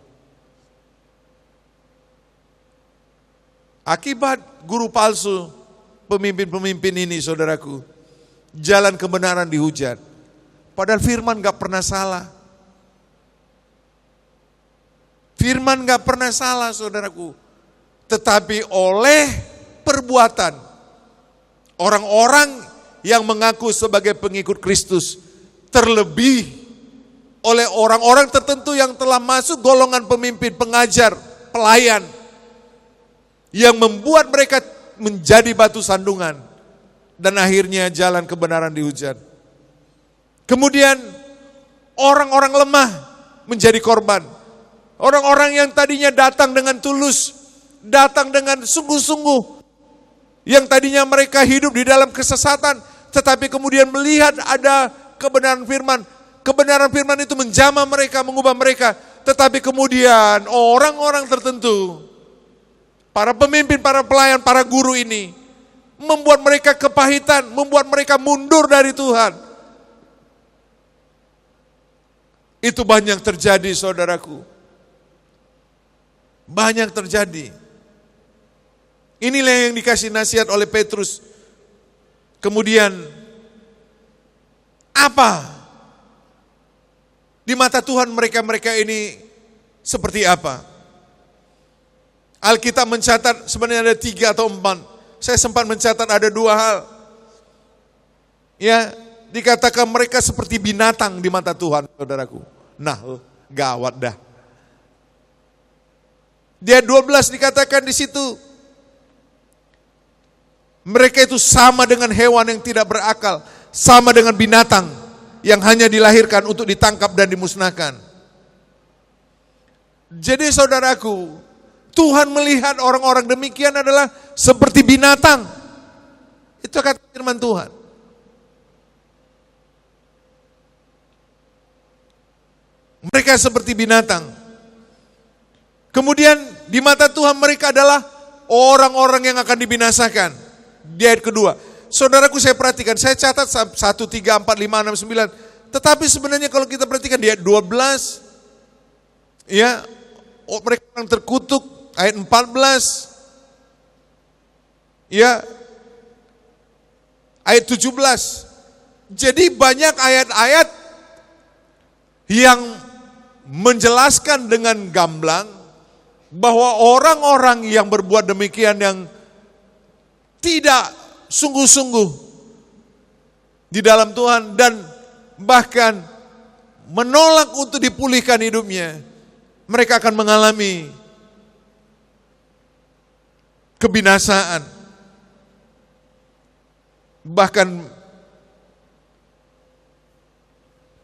Speaker 1: Akibat guru palsu, pemimpin-pemimpin ini, saudaraku, jalan kebenaran dihujat. Padahal firman gak pernah salah. Firman gak pernah salah, saudaraku. Tetapi oleh perbuatan orang-orang yang mengaku sebagai pengikut Kristus, terlebih oleh orang-orang tertentu yang telah masuk golongan pemimpin, pengajar, pelayan, yang membuat mereka menjadi batu sandungan, dan akhirnya jalan kebenaran dihujat. Kemudian orang-orang lemah menjadi korban. Orang-orang yang tadinya datang dengan tulus, datang dengan sungguh-sungguh, yang tadinya mereka hidup di dalam kesesatan, tetapi kemudian melihat ada kebenaran firman. Kebenaran firman itu menjamah mereka, mengubah mereka. Tetapi kemudian orang-orang tertentu, para pemimpin, para pelayan, para guru ini membuat mereka kepahitan, membuat mereka mundur dari Tuhan. Itu banyak terjadi, saudaraku. Banyak terjadi. Inilah yang dikasih nasihat oleh Petrus. Kemudian apa? Di mata Tuhan mereka ini seperti apa? Alkitab mencatat sebenarnya ada 3 atau 4. Saya sempat mencatat ada 2 hal. Ya, dikatakan mereka seperti binatang di mata Tuhan, saudaraku. Nah, gawat dah. Dia 12 dikatakan di situ, mereka itu sama dengan hewan yang tidak berakal, sama dengan binatang yang hanya dilahirkan untuk ditangkap dan dimusnahkan. Jadi saudaraku, Tuhan melihat orang-orang demikian adalah seperti binatang. Itu kata firman Tuhan. Mereka seperti binatang. Kemudian di mata Tuhan mereka adalah orang-orang yang akan dibinasakan. Di ayat kedua. Saudaraku, saya perhatikan, saya catat 1, 3, 4, 5, 6, 9. Tetapi sebenarnya kalau kita perhatikan di ayat 12, ya, mereka yang terkutuk, ayat 14, ya, ayat 17. Jadi banyak ayat-ayat yang menjelaskan dengan gamblang bahwa orang-orang yang berbuat demikian, yang tidak sungguh-sungguh di dalam Tuhan dan bahkan menolak untuk dipulihkan hidupnya, mereka akan mengalami kebinasaan. Bahkan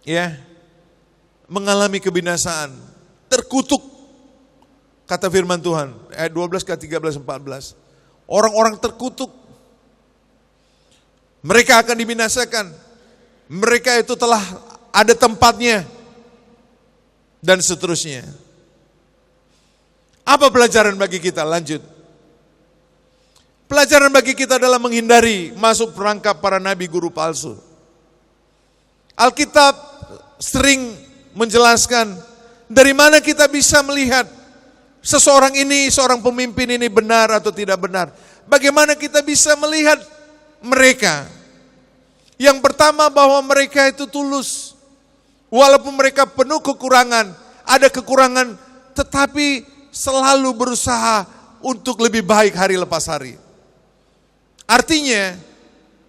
Speaker 1: ya, mengalami kebinasaan, terkutuk, kata firman Tuhan, ayat 12 ke 13, 14. Orang-orang terkutuk, mereka akan dibinasakan. Mereka itu telah ada tempatnya, dan seterusnya. Apa pelajaran bagi kita? Lanjut. Pelajaran bagi kita adalah menghindari masuk perangkap para nabi guru palsu. Alkitab sering menjelaskan dari mana kita bisa melihat seseorang ini, seorang pemimpin ini benar atau tidak benar. Bagaimana kita bisa melihat mereka? Yang pertama, bahwa mereka itu tulus. Walaupun mereka penuh kekurangan, ada kekurangan, tetapi selalu berusaha untuk lebih baik hari lepas hari. Artinya,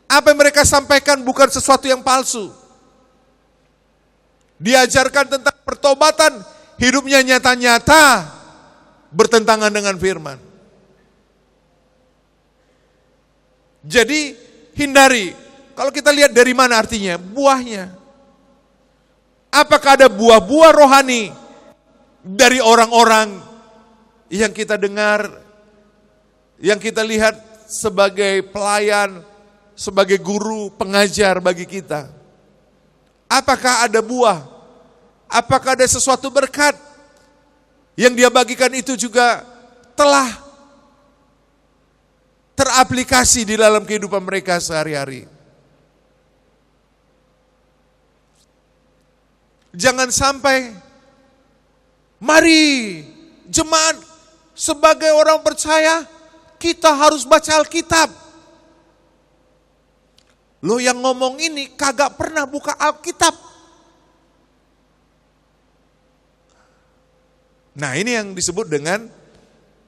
Speaker 1: apa yang mereka sampaikan bukan sesuatu yang palsu. Diajarkan tentang pertobatan, hidupnya nyata-nyata bertentangan dengan firman. Jadi hindari. Kalau kita lihat dari mana artinya? Buahnya. Apakah ada buah-buah rohani dari orang-orang yang kita dengar, yang kita lihat sebagai pelayan, sebagai guru, pengajar bagi kita? Apakah ada buah? Apakah ada sesuatu berkat yang dia bagikan itu juga telah teraplikasi di dalam kehidupan mereka sehari-hari? Jangan sampai, mari jemaat sebagai orang percaya kita harus baca Alkitab. Loh, yang ngomong ini kagak pernah buka Alkitab. Nah, ini yang disebut dengan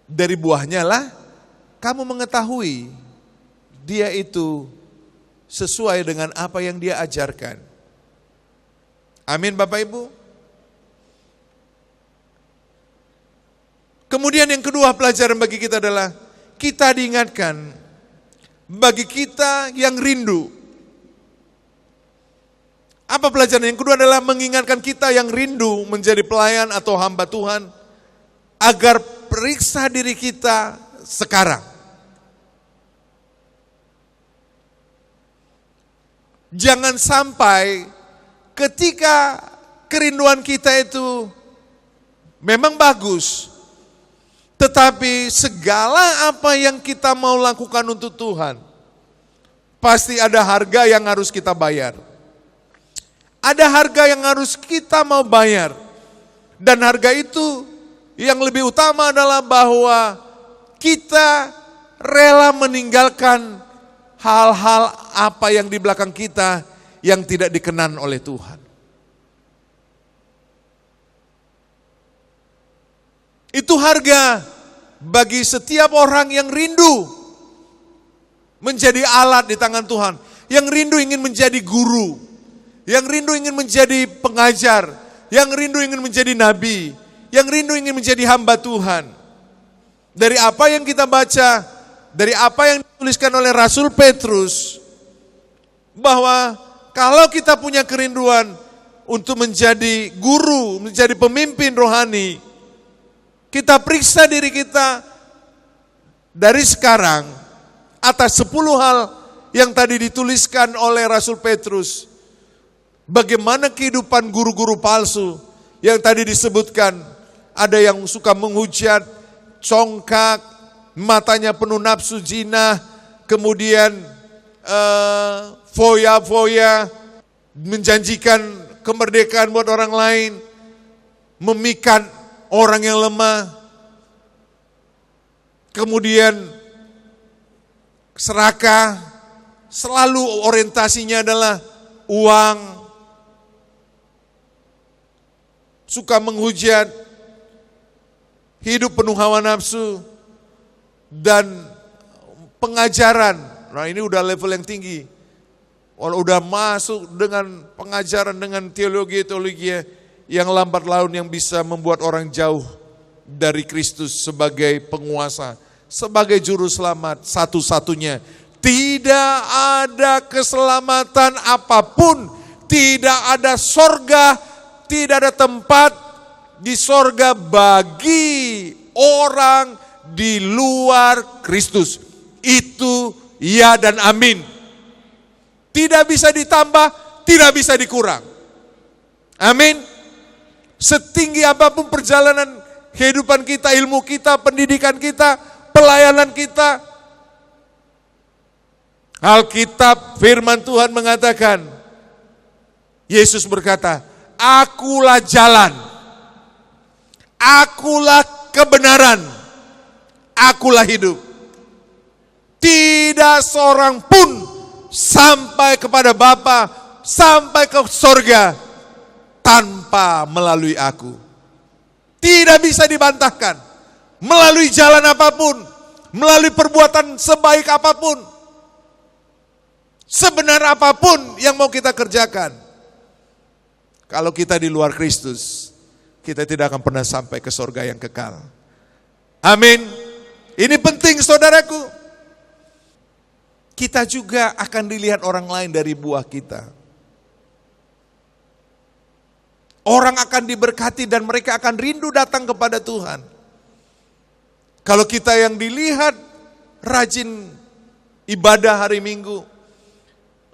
Speaker 1: dari buahnya lah kamu mengetahui dia itu sesuai dengan apa yang dia ajarkan. Amin, Bapak Ibu. Kemudian yang kedua, pelajaran bagi kita adalah kita diingatkan, bagi kita yang rindu. Apa pelajaran yang kedua? Adalah mengingatkan kita yang rindu menjadi pelayan atau hamba Tuhan, agar periksa diri kita sekarang. Jangan sampai ketika kerinduan kita itu memang bagus, tetapi segala apa yang kita mau lakukan untuk Tuhan, pasti ada harga yang harus kita bayar. Ada harga yang harus kita mau bayar. Dan harga itu yang lebih utama adalah bahwa kita rela meninggalkan hal-hal apa yang di belakang kita yang tidak dikenan oleh Tuhan. Itu harga bagi setiap orang yang rindu menjadi alat di tangan Tuhan, yang rindu ingin menjadi guru, yang rindu ingin menjadi pengajar, yang rindu ingin menjadi nabi, yang rindu ingin menjadi hamba Tuhan. Dari apa yang kita baca, dari apa yang dituliskan oleh Rasul Petrus, bahwa kalau kita punya kerinduan untuk menjadi guru, menjadi pemimpin rohani, Kita periksa diri kita dari sekarang atas 10 hal yang tadi dituliskan oleh Rasul Petrus. Bagaimana kehidupan guru-guru palsu yang tadi disebutkan. Ada yang suka menghujat, congkak, matanya penuh nafsu zina, kemudian foya-foya, menjanjikan kemerdekaan buat orang lain, memikat orang yang lemah, kemudian serakah, selalu orientasinya adalah uang, suka menghujat, hidup penuh hawa nafsu, dan pengajaran. Nah, ini udah level yang tinggi. Walau udah masuk dengan pengajaran, dengan teologi yang lambat laun yang bisa membuat orang jauh dari Kristus sebagai penguasa, sebagai juru selamat satu-satunya. Tidak ada keselamatan apapun, tidak ada sorga, tidak ada tempat di sorga bagi orang di luar Kristus. Itu ya dan amin. Tidak bisa ditambah, tidak bisa dikurang. Amin. Setinggi apapun perjalanan kehidupan kita, ilmu kita, pendidikan kita, pelayanan kita, Alkitab firman Tuhan mengatakan, Yesus berkata, akulah jalan, akulah kebenaran, akulah hidup. Tidak seorang pun sampai kepada Bapa, sampai ke sorga tanpa melalui aku. Tidak bisa dibantahkan. Melalui jalan apapun, melalui perbuatan sebaik apapun, sebenar apapun yang mau kita kerjakan. Kalau kita di luar Kristus, kita tidak akan pernah sampai ke sorga yang kekal. Amin. Ini penting saudaraku. Kita juga akan dilihat orang lain dari buah kita. Orang akan diberkati dan mereka akan rindu datang kepada Tuhan. Kalau kita yang dilihat rajin ibadah hari Minggu,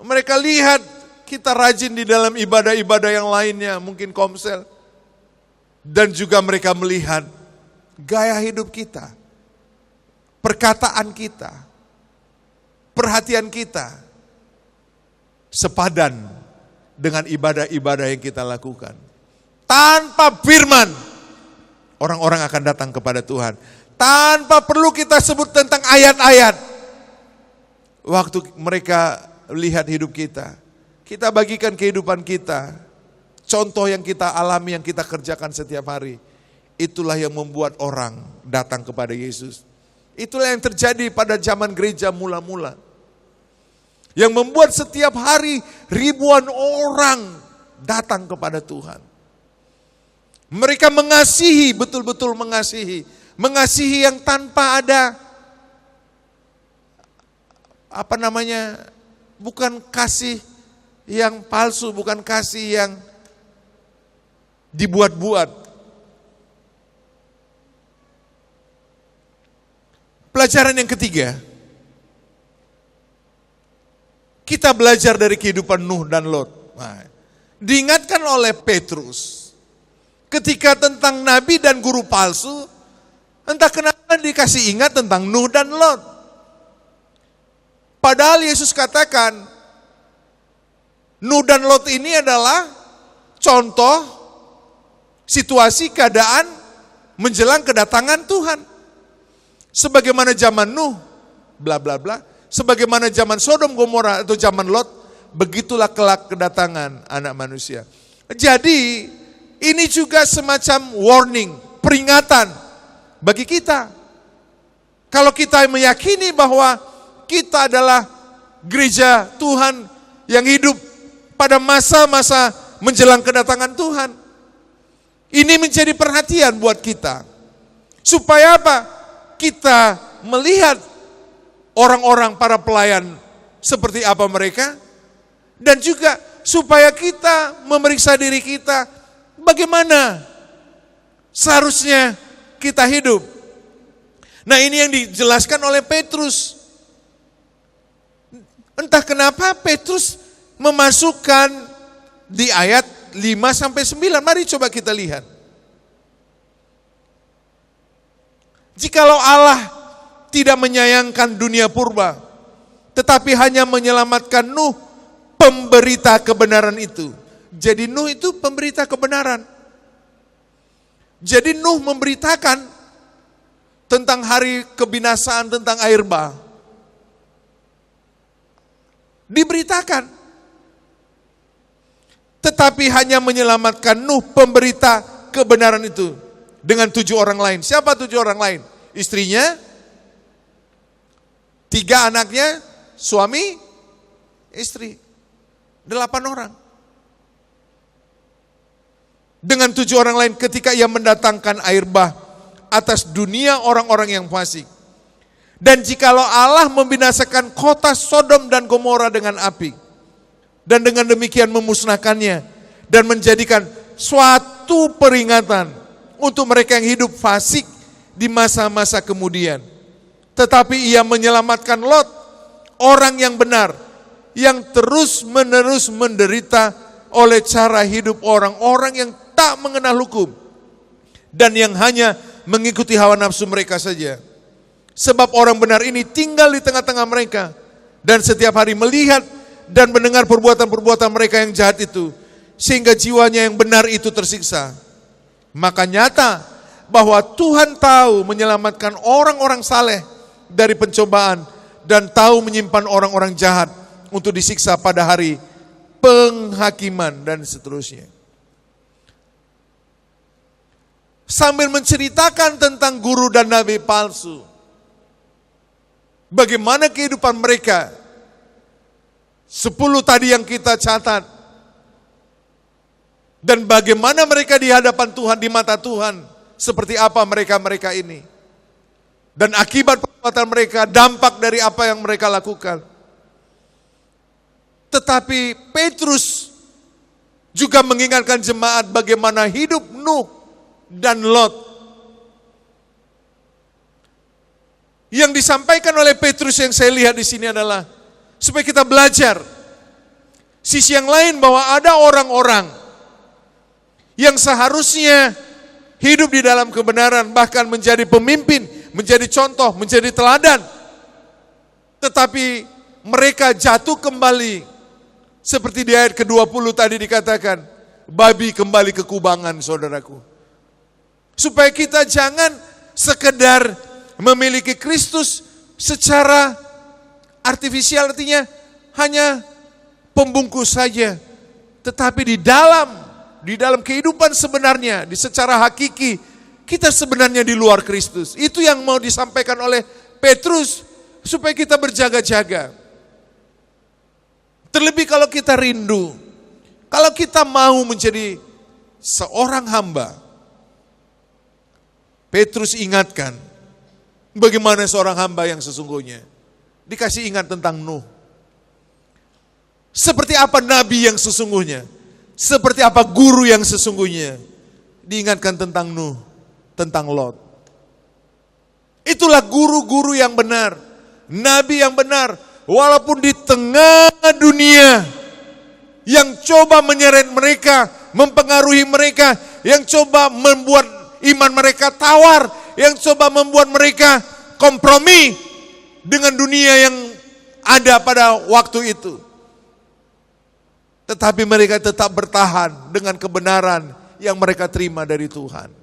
Speaker 1: mereka lihat kita rajin di dalam ibadah-ibadah yang lainnya, mungkin komsel. Dan juga mereka melihat gaya hidup kita, perkataan kita, perhatian kita sepadan dengan ibadah-ibadah yang kita lakukan. Tanpa firman, orang-orang akan datang kepada Tuhan. Tanpa perlu kita sebut tentang ayat-ayat. Waktu mereka lihat hidup kita, kita bagikan kehidupan kita. Contoh yang kita alami, yang kita kerjakan setiap hari. Itulah yang membuat orang datang kepada Yesus. Itulah yang terjadi pada zaman gereja mula-mula. Yang membuat setiap hari ribuan orang datang kepada Tuhan. Mereka mengasihi, betul-betul mengasihi. Mengasihi yang tanpa ada, bukan kasih yang palsu, bukan kasih yang dibuat-buat. Pelajaran yang ketiga, kita belajar dari kehidupan Nuh dan Lot. Nah, diingatkan oleh Petrus, ketika tentang nabi dan guru palsu, entah kenapa dikasih ingat tentang Nuh dan Lot. Padahal Yesus katakan, Nuh dan Lot ini adalah contoh situasi keadaan menjelang kedatangan Tuhan. Sebagaimana zaman Nuh, bla bla bla. Sebagaimana zaman Sodom Gomora atau zaman Lot, begitulah kelak kedatangan anak manusia. Jadi ini juga semacam warning, peringatan bagi kita. Kalau kita meyakini bahwa kita adalah gereja Tuhan yang hidup pada masa-masa menjelang kedatangan Tuhan, ini menjadi perhatian buat kita. Supaya apa? Kita melihat orang-orang para pelayan seperti apa mereka, dan juga supaya kita memeriksa diri kita, bagaimana seharusnya kita hidup. Nah, ini yang dijelaskan oleh Petrus. Entah kenapa Petrus memasukkan di ayat 5-9. Mari coba kita lihat. Jikalau Allah tidak menyayangkan dunia purba, tetapi hanya menyelamatkan Nuh, pemberita kebenaran itu. Jadi Nuh itu pemberita kebenaran. Jadi Nuh memberitakan tentang hari kebinasaan, tentang air bah. Diberitakan. Tetapi hanya menyelamatkan Nuh, pemberita kebenaran itu. Dengan 7 orang lain. Siapa 7 orang lain? Istrinya, 3 anaknya, suami, istri. 8 orang. Dengan 7 orang lain ketika ia mendatangkan air bah atas dunia orang-orang yang fasik. Dan jikalau Allah membinasakan kota Sodom dan Gomora dengan api, dan dengan demikian memusnahkannya, dan menjadikan suatu peringatan untuk mereka yang hidup fasik di masa-masa kemudian. Tetapi ia menyelamatkan Lot, orang yang benar, yang terus-menerus menderita oleh cara hidup orang-orang yang tak mengenal hukum, dan yang hanya mengikuti hawa nafsu mereka saja. Sebab orang benar ini tinggal di tengah-tengah mereka, dan setiap hari melihat dan mendengar perbuatan-perbuatan mereka yang jahat itu, sehingga jiwanya yang benar itu tersiksa. Maka nyata bahwa Tuhan tahu menyelamatkan orang-orang saleh dari pencobaan, dan tahu menyimpan orang-orang jahat untuk disiksa pada hari penghakiman, dan seterusnya. Sambil menceritakan tentang guru dan nabi palsu, bagaimana kehidupan mereka, 10 tadi yang kita catat, dan bagaimana mereka di hadapan Tuhan, di mata Tuhan, seperti apa mereka-mereka ini. Dan akibat perbuatan mereka, dampak dari apa yang mereka lakukan. Tetapi Petrus juga mengingatkan jemaat bagaimana hidup Nuh dan Lot. Yang disampaikan oleh Petrus yang saya lihat di sini adalah supaya kita belajar sisi yang lain, bahwa ada orang-orang yang seharusnya hidup di dalam kebenaran, bahkan menjadi pemimpin, menjadi contoh, menjadi teladan. Tetapi mereka jatuh kembali, seperti di ayat ke-20 tadi dikatakan, babi kembali ke kubangan, saudaraku. Supaya kita jangan sekedar memiliki Kristus secara artifisial, artinya hanya pembungkus saja. Tetapi di dalam kehidupan sebenarnya, secara hakiki, kita sebenarnya di luar Kristus. Itu yang mau disampaikan oleh Petrus, supaya kita berjaga-jaga. Terlebih kalau kita rindu, kalau kita mau menjadi seorang hamba. Petrus ingatkan, bagaimana seorang hamba yang sesungguhnya. Dikasih ingat tentang Nuh. Seperti apa nabi yang sesungguhnya. Seperti apa guru yang sesungguhnya. Diingatkan tentang Nuh, tentang Lot. Itulah guru-guru yang benar, nabi yang benar. Walaupun di tengah dunia yang coba menyeret mereka, mempengaruhi mereka, yang coba membuat iman mereka tawar, yang coba membuat mereka kompromi dengan dunia yang ada pada waktu itu. Tetapi mereka tetap bertahan dengan kebenaran yang mereka terima dari Tuhan.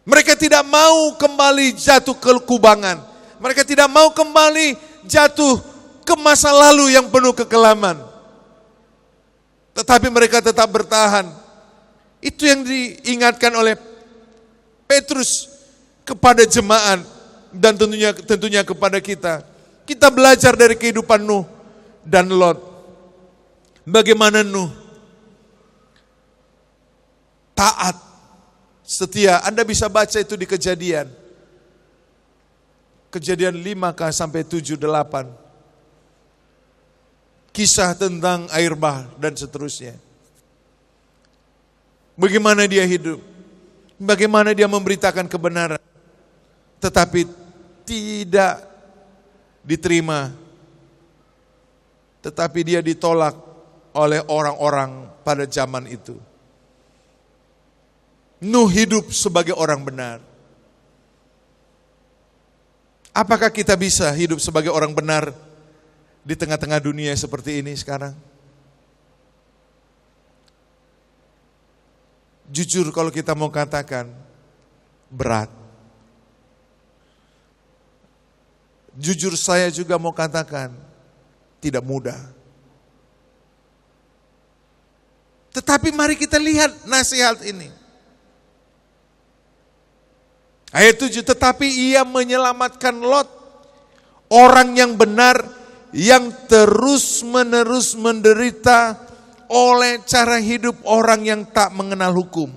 Speaker 1: Mereka tidak mau kembali jatuh ke kubangan. Mereka tidak mau kembali jatuh ke masa lalu yang penuh kekelaman. Tetapi mereka tetap bertahan. Itu yang diingatkan oleh Petrus kepada jemaat dan tentunya kepada kita. Kita belajar dari kehidupan Nuh dan Lot. Bagaimana Nuh taat, setia. Anda bisa baca itu di Kejadian 5 sampai 7, 8. Kisah tentang air bah dan seterusnya. Bagaimana dia hidup. Bagaimana dia memberitakan kebenaran, tetapi tidak diterima, tetapi dia ditolak oleh orang-orang pada zaman itu. Nuh hidup sebagai orang benar. Apakah kita bisa hidup sebagai orang benar di tengah-tengah dunia seperti ini sekarang? Jujur kalau kita mau katakan, berat. Jujur saya juga mau katakan, tidak mudah. Tetapi mari kita lihat nasihat ini. Ayat 7, tetapi ia menyelamatkan Lot, orang yang benar, yang terus-menerus menderita oleh cara hidup orang yang tak mengenal hukum.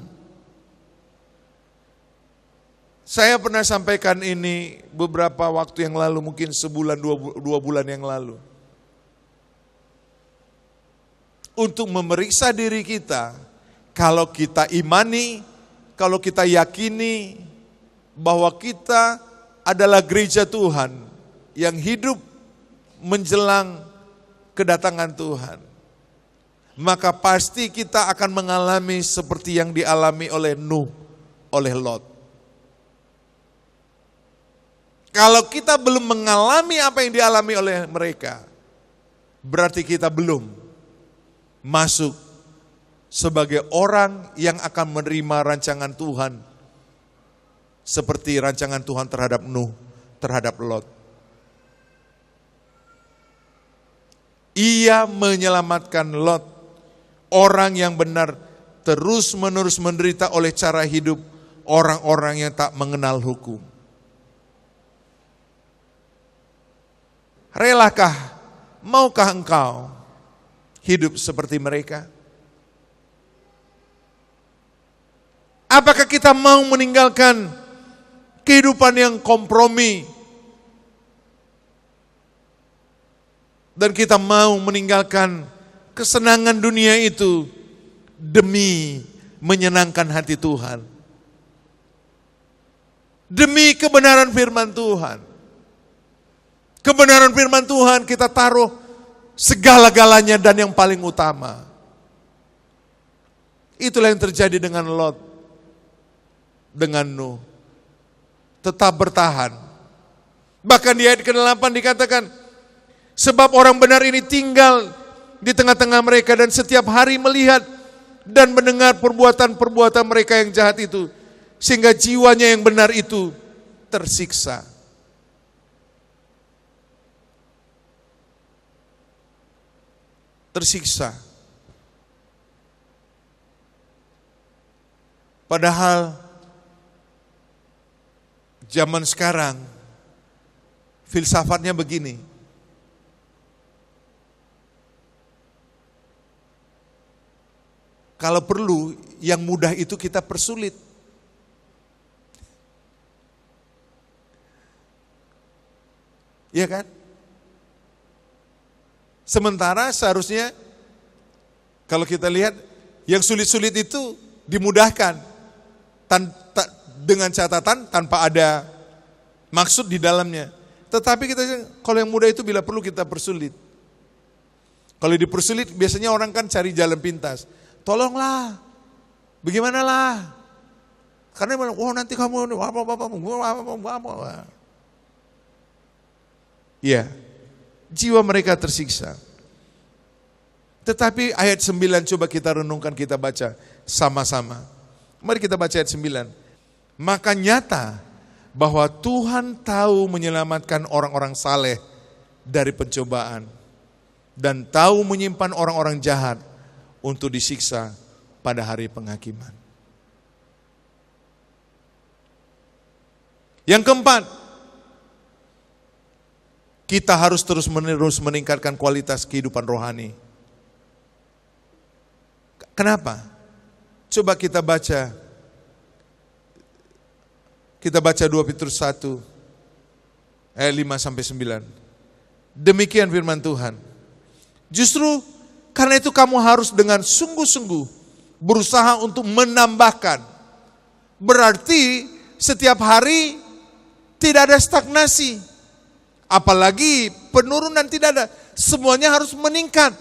Speaker 1: Saya pernah sampaikan ini beberapa waktu yang lalu, mungkin sebulan, dua bulan yang lalu. Untuk memeriksa diri kita, kalau kita imani, kalau kita yakini bahwa kita adalah gereja Tuhan yang hidup menjelang kedatangan Tuhan, maka pasti kita akan mengalami seperti yang dialami oleh Nuh, oleh Lot. Kalau kita belum mengalami apa yang dialami oleh mereka, berarti kita belum masuk sebagai orang yang akan menerima rancangan Tuhan, seperti rancangan Tuhan terhadap Nuh, terhadap Lot. Ia menyelamatkan Lot, orang yang benar, terus-menerus menderita oleh cara hidup orang-orang yang tak mengenal hukum. Relakah, maukah engkau hidup seperti mereka? Apakah kita mau meninggalkan kehidupan yang kompromi, dan kita mau meninggalkan kesenangan dunia itu demi menyenangkan hati Tuhan, demi kebenaran firman Tuhan? Kebenaran firman Tuhan kita taruh segala-galanya dan yang paling utama. Itulah yang terjadi dengan Lot, dengan Nuh. Tetap bertahan. Bahkan di ayat ke-8 dikatakan, sebab orang benar ini tinggal di tengah-tengah mereka dan setiap hari melihat dan mendengar perbuatan-perbuatan mereka yang jahat itu, sehingga jiwanya yang benar itu tersiksa. Tersiksa. Padahal zaman sekarang filsafatnya begini. Kalau perlu yang mudah itu kita persulit. Iya kan? Sementara seharusnya kalau kita lihat yang sulit-sulit itu dimudahkan dengan catatan tanpa ada maksud di dalamnya. Tetapi kita kalau yang mudah itu bila perlu kita persulit. Kalau dipersulit biasanya orang kan cari jalan pintas. Tolonglah, bagaimanalah? Karena nanti kamu apa. Iya, jiwa mereka tersiksa. Tetapi ayat 9 coba kita renungkan, kita baca sama-sama. Mari kita baca ayat 9. Maka nyata bahwa Tuhan tahu menyelamatkan orang-orang saleh dari pencobaan dan tahu menyimpan orang-orang jahat untuk disiksa pada hari penghakiman. Yang keempat, kita harus terus-menerus meningkatkan kualitas kehidupan rohani. Kenapa? Coba kita baca 2 Petrus 1 ayat 5-9. Demikian firman Tuhan. Justru karena itu kamu harus dengan sungguh-sungguh berusaha untuk menambahkan Berarti setiap hari tidak ada stagnasi. Apalagi penurunan tidak ada. Semuanya harus meningkat.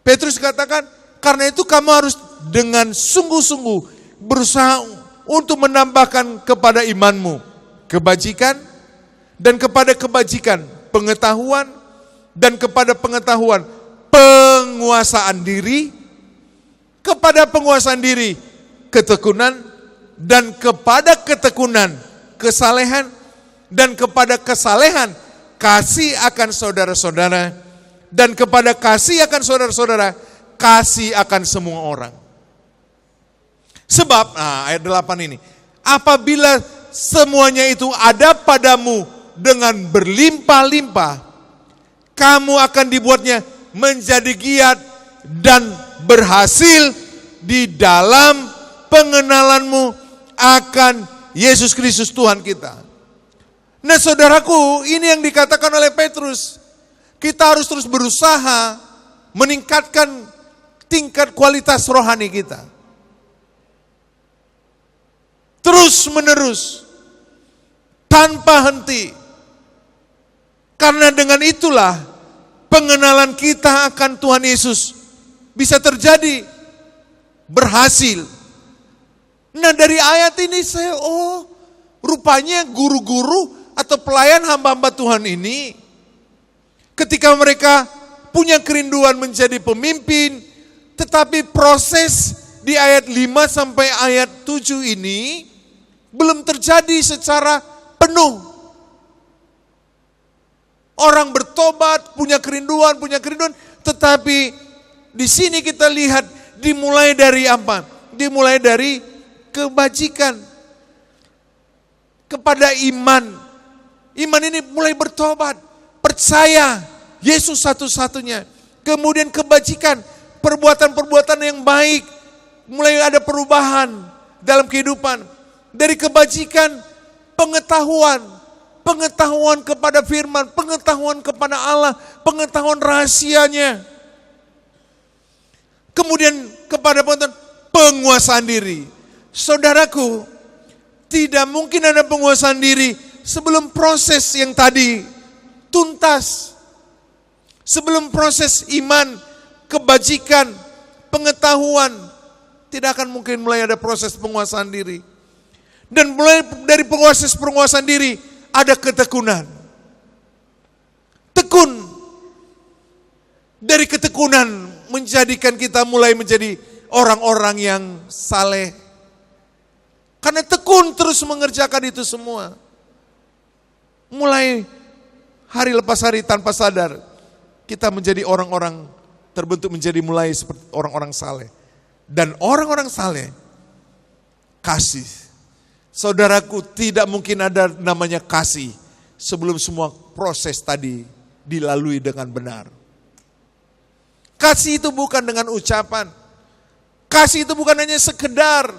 Speaker 1: Petrus katakan, karena itu kamu harus dengan sungguh-sungguh berusaha untuk menambahkan kepada imanmu kebajikan, dan kepada kebajikan pengetahuan, dan kepada pengetahuan penguasaan diri, kepada penguasaan diri ketekunan, dan kepada ketekunan kesalehan, dan kepada kesalehan kasih akan saudara-saudara, dan kepada kasih akan saudara-saudara kasih akan semua orang. Sebab, ayat 8 ini, apabila semuanya itu ada padamu dengan berlimpah-limpah, kamu akan dibuatnya menjadi giat dan berhasil di dalam pengenalanmu akan Yesus Kristus Tuhan kita. Nah saudaraku, ini yang dikatakan oleh Petrus. Kita harus terus berusaha meningkatkan tingkat kualitas rohani kita. Terus menerus, tanpa henti. Karena dengan itulah pengenalan kita akan Tuhan Yesus bisa terjadi, berhasil. Nah dari ayat ini saya, rupanya guru-guru atau pelayan hamba-hamba Tuhan ini, ketika mereka punya kerinduan menjadi pemimpin, tetapi proses di ayat 5 sampai ayat 7 ini belum terjadi secara penuh. Orang bertobat, punya kerinduan, tetapi di sini kita lihat dimulai dari apa? Dimulai dari kebajikan kepada iman. Iman ini mulai bertobat, percaya Yesus satu-satunya. Kemudian kebajikan, perbuatan-perbuatan yang baik, mulai ada perubahan dalam kehidupan. Dari kebajikan, pengetahuan kepada firman, pengetahuan kepada Allah, pengetahuan rahasianya. Kemudian kepada penguasaan diri. Saudaraku, tidak mungkin ada penguasaan diri sebelum proses yang tadi tuntas. Sebelum proses iman, kebajikan, pengetahuan, tidak akan mungkin mulai ada proses penguasaan diri. Dan mulai dari proses penguasaan diri ada ketekunan. Tekun. Dari ketekunan menjadikan kita mulai menjadi orang-orang yang saleh. Karena tekun terus mengerjakan itu semua. Mulai hari lepas hari tanpa sadar, kita menjadi orang-orang terbentuk menjadi mulai seperti orang-orang saleh. Dan orang-orang saleh, kasih. Saudaraku, tidak mungkin ada namanya kasih sebelum semua proses tadi dilalui dengan benar. Kasih itu bukan dengan ucapan. Kasih itu bukan hanya sekedar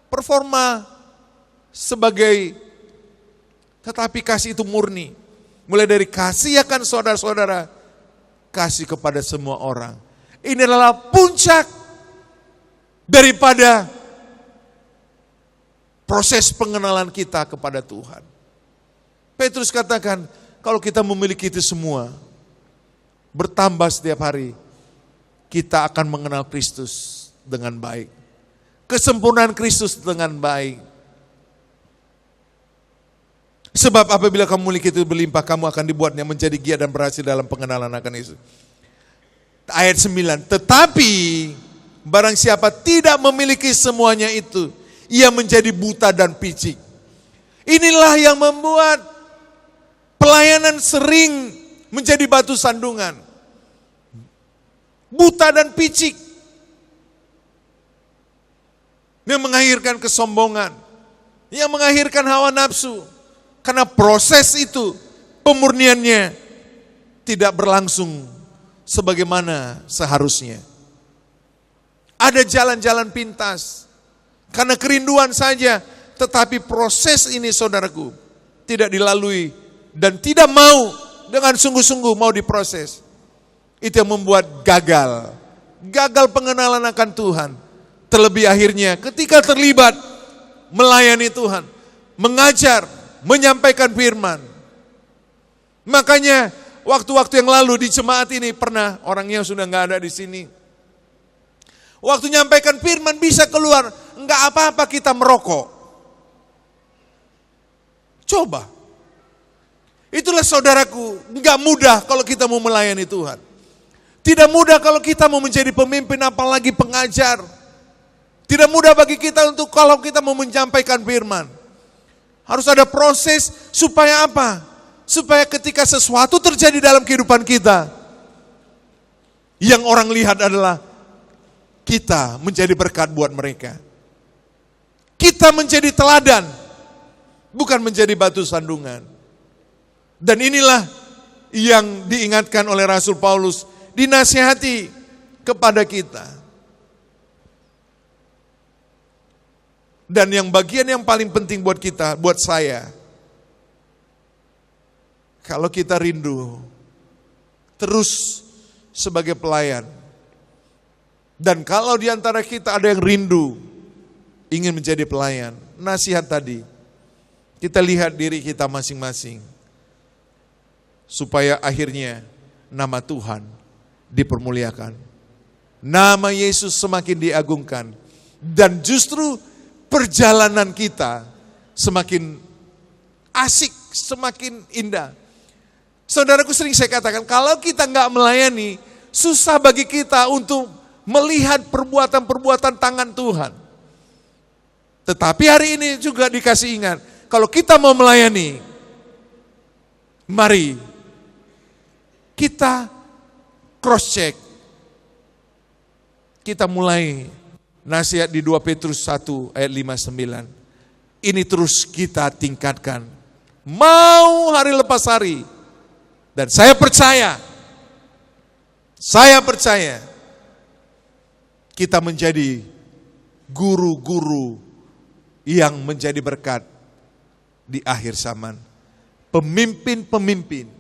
Speaker 1: performa sebagai, tetapi kasih itu murni. Mulai dari kasih akan saudara-saudara, kasih kepada semua orang. Ini adalah puncak daripada proses pengenalan kita kepada Tuhan. Petrus katakan, kalau kita memiliki itu semua, bertambah setiap hari, kita akan mengenal Kristus dengan baik. Kesempurnaan Kristus dengan baik. Sebab apabila kamu memiliki itu berlimpah, kamu akan dibuatnya menjadi giat dan berhasil dalam pengenalan akan Yesus. Ayat 9, tetapi barang siapa tidak memiliki semuanya itu, ia menjadi buta dan picik. Inilah yang membuat pelayanan sering menjadi batu sandungan. Buta dan picik. Yang mengakhirkan kesombongan. Yang mengakhirkan hawa nafsu. Karena proses itu, pemurniannya tidak berlangsung sebagaimana seharusnya. Ada jalan-jalan pintas. Karena kerinduan saja, tetapi proses ini saudaraku tidak dilalui dan tidak mau dengan sungguh-sungguh mau diproses. Itu yang membuat gagal. Gagal pengenalan akan Tuhan. Terlebih akhirnya ketika terlibat melayani Tuhan, mengajar, menyampaikan firman. Makanya waktu-waktu yang lalu di jemaat ini pernah, orangnya sudah nggak ada di sini. Waktu nyampaikan firman bisa keluar, nggak apa-apa kita merokok. Coba. Itulah saudaraku, nggak mudah kalau kita mau melayani Tuhan. Tidak mudah kalau kita mau menjadi pemimpin, apalagi pengajar. Tidak mudah bagi kita untuk kalau kita mau menyampaikan firman. Harus ada proses supaya apa? Supaya ketika sesuatu terjadi dalam kehidupan kita, yang orang lihat adalah kita menjadi berkat buat mereka. Kita menjadi teladan, bukan menjadi batu sandungan. Dan inilah yang diingatkan oleh Rasul Paulus, dinasihati kepada kita. Dan yang bagian yang paling penting buat kita, buat saya, kalau kita rindu terus sebagai pelayan, dan kalau di antara kita ada yang rindu ingin menjadi pelayan, nasihat tadi, kita lihat diri kita masing-masing, supaya akhirnya nama Tuhan dipermuliakan, nama Yesus semakin diagungkan, dan justru perjalanan kita semakin asik, semakin indah. Saudaraku, sering saya katakan, kalau kita nggak melayani, susah bagi kita untuk melihat perbuatan-perbuatan tangan Tuhan. Tetapi hari ini juga dikasih ingat, kalau kita mau melayani, mari kita cross check. Kita mulai nasihat di 2 Petrus 1 ayat 5-9. Ini terus kita tingkatkan. Mau hari lepas hari. Dan saya percaya kita menjadi guru-guru yang menjadi berkat di akhir zaman. Pemimpin-pemimpin.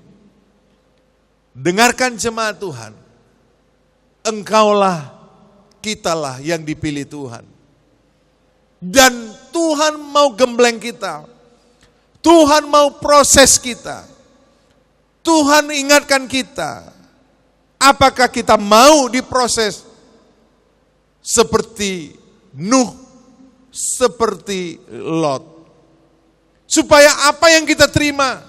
Speaker 1: Dengarkan jemaat Tuhan. Engkaulah, kitalah yang dipilih Tuhan. Dan Tuhan mau gembleng kita. Tuhan mau proses kita. Tuhan ingatkan kita. Apakah kita mau diproses seperti Nuh, seperti Lot. Supaya apa yang kita terima,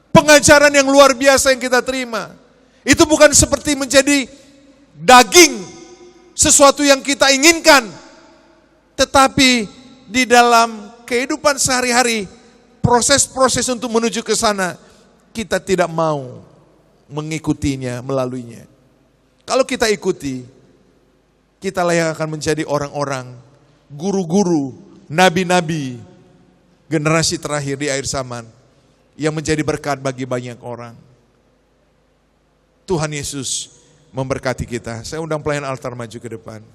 Speaker 1: pengajaran yang luar biasa yang kita terima, itu bukan seperti menjadi daging, sesuatu yang kita inginkan, tetapi di dalam kehidupan sehari-hari, proses-proses untuk menuju ke sana, kita tidak mau mengikutinya, melaluinya. Kalau kita ikuti, kitalah yang akan menjadi orang-orang, guru-guru, nabi-nabi, generasi terakhir di akhir zaman, yang menjadi berkat bagi banyak orang. Tuhan Yesus memberkati kita. Saya undang pelayan altar maju ke depan.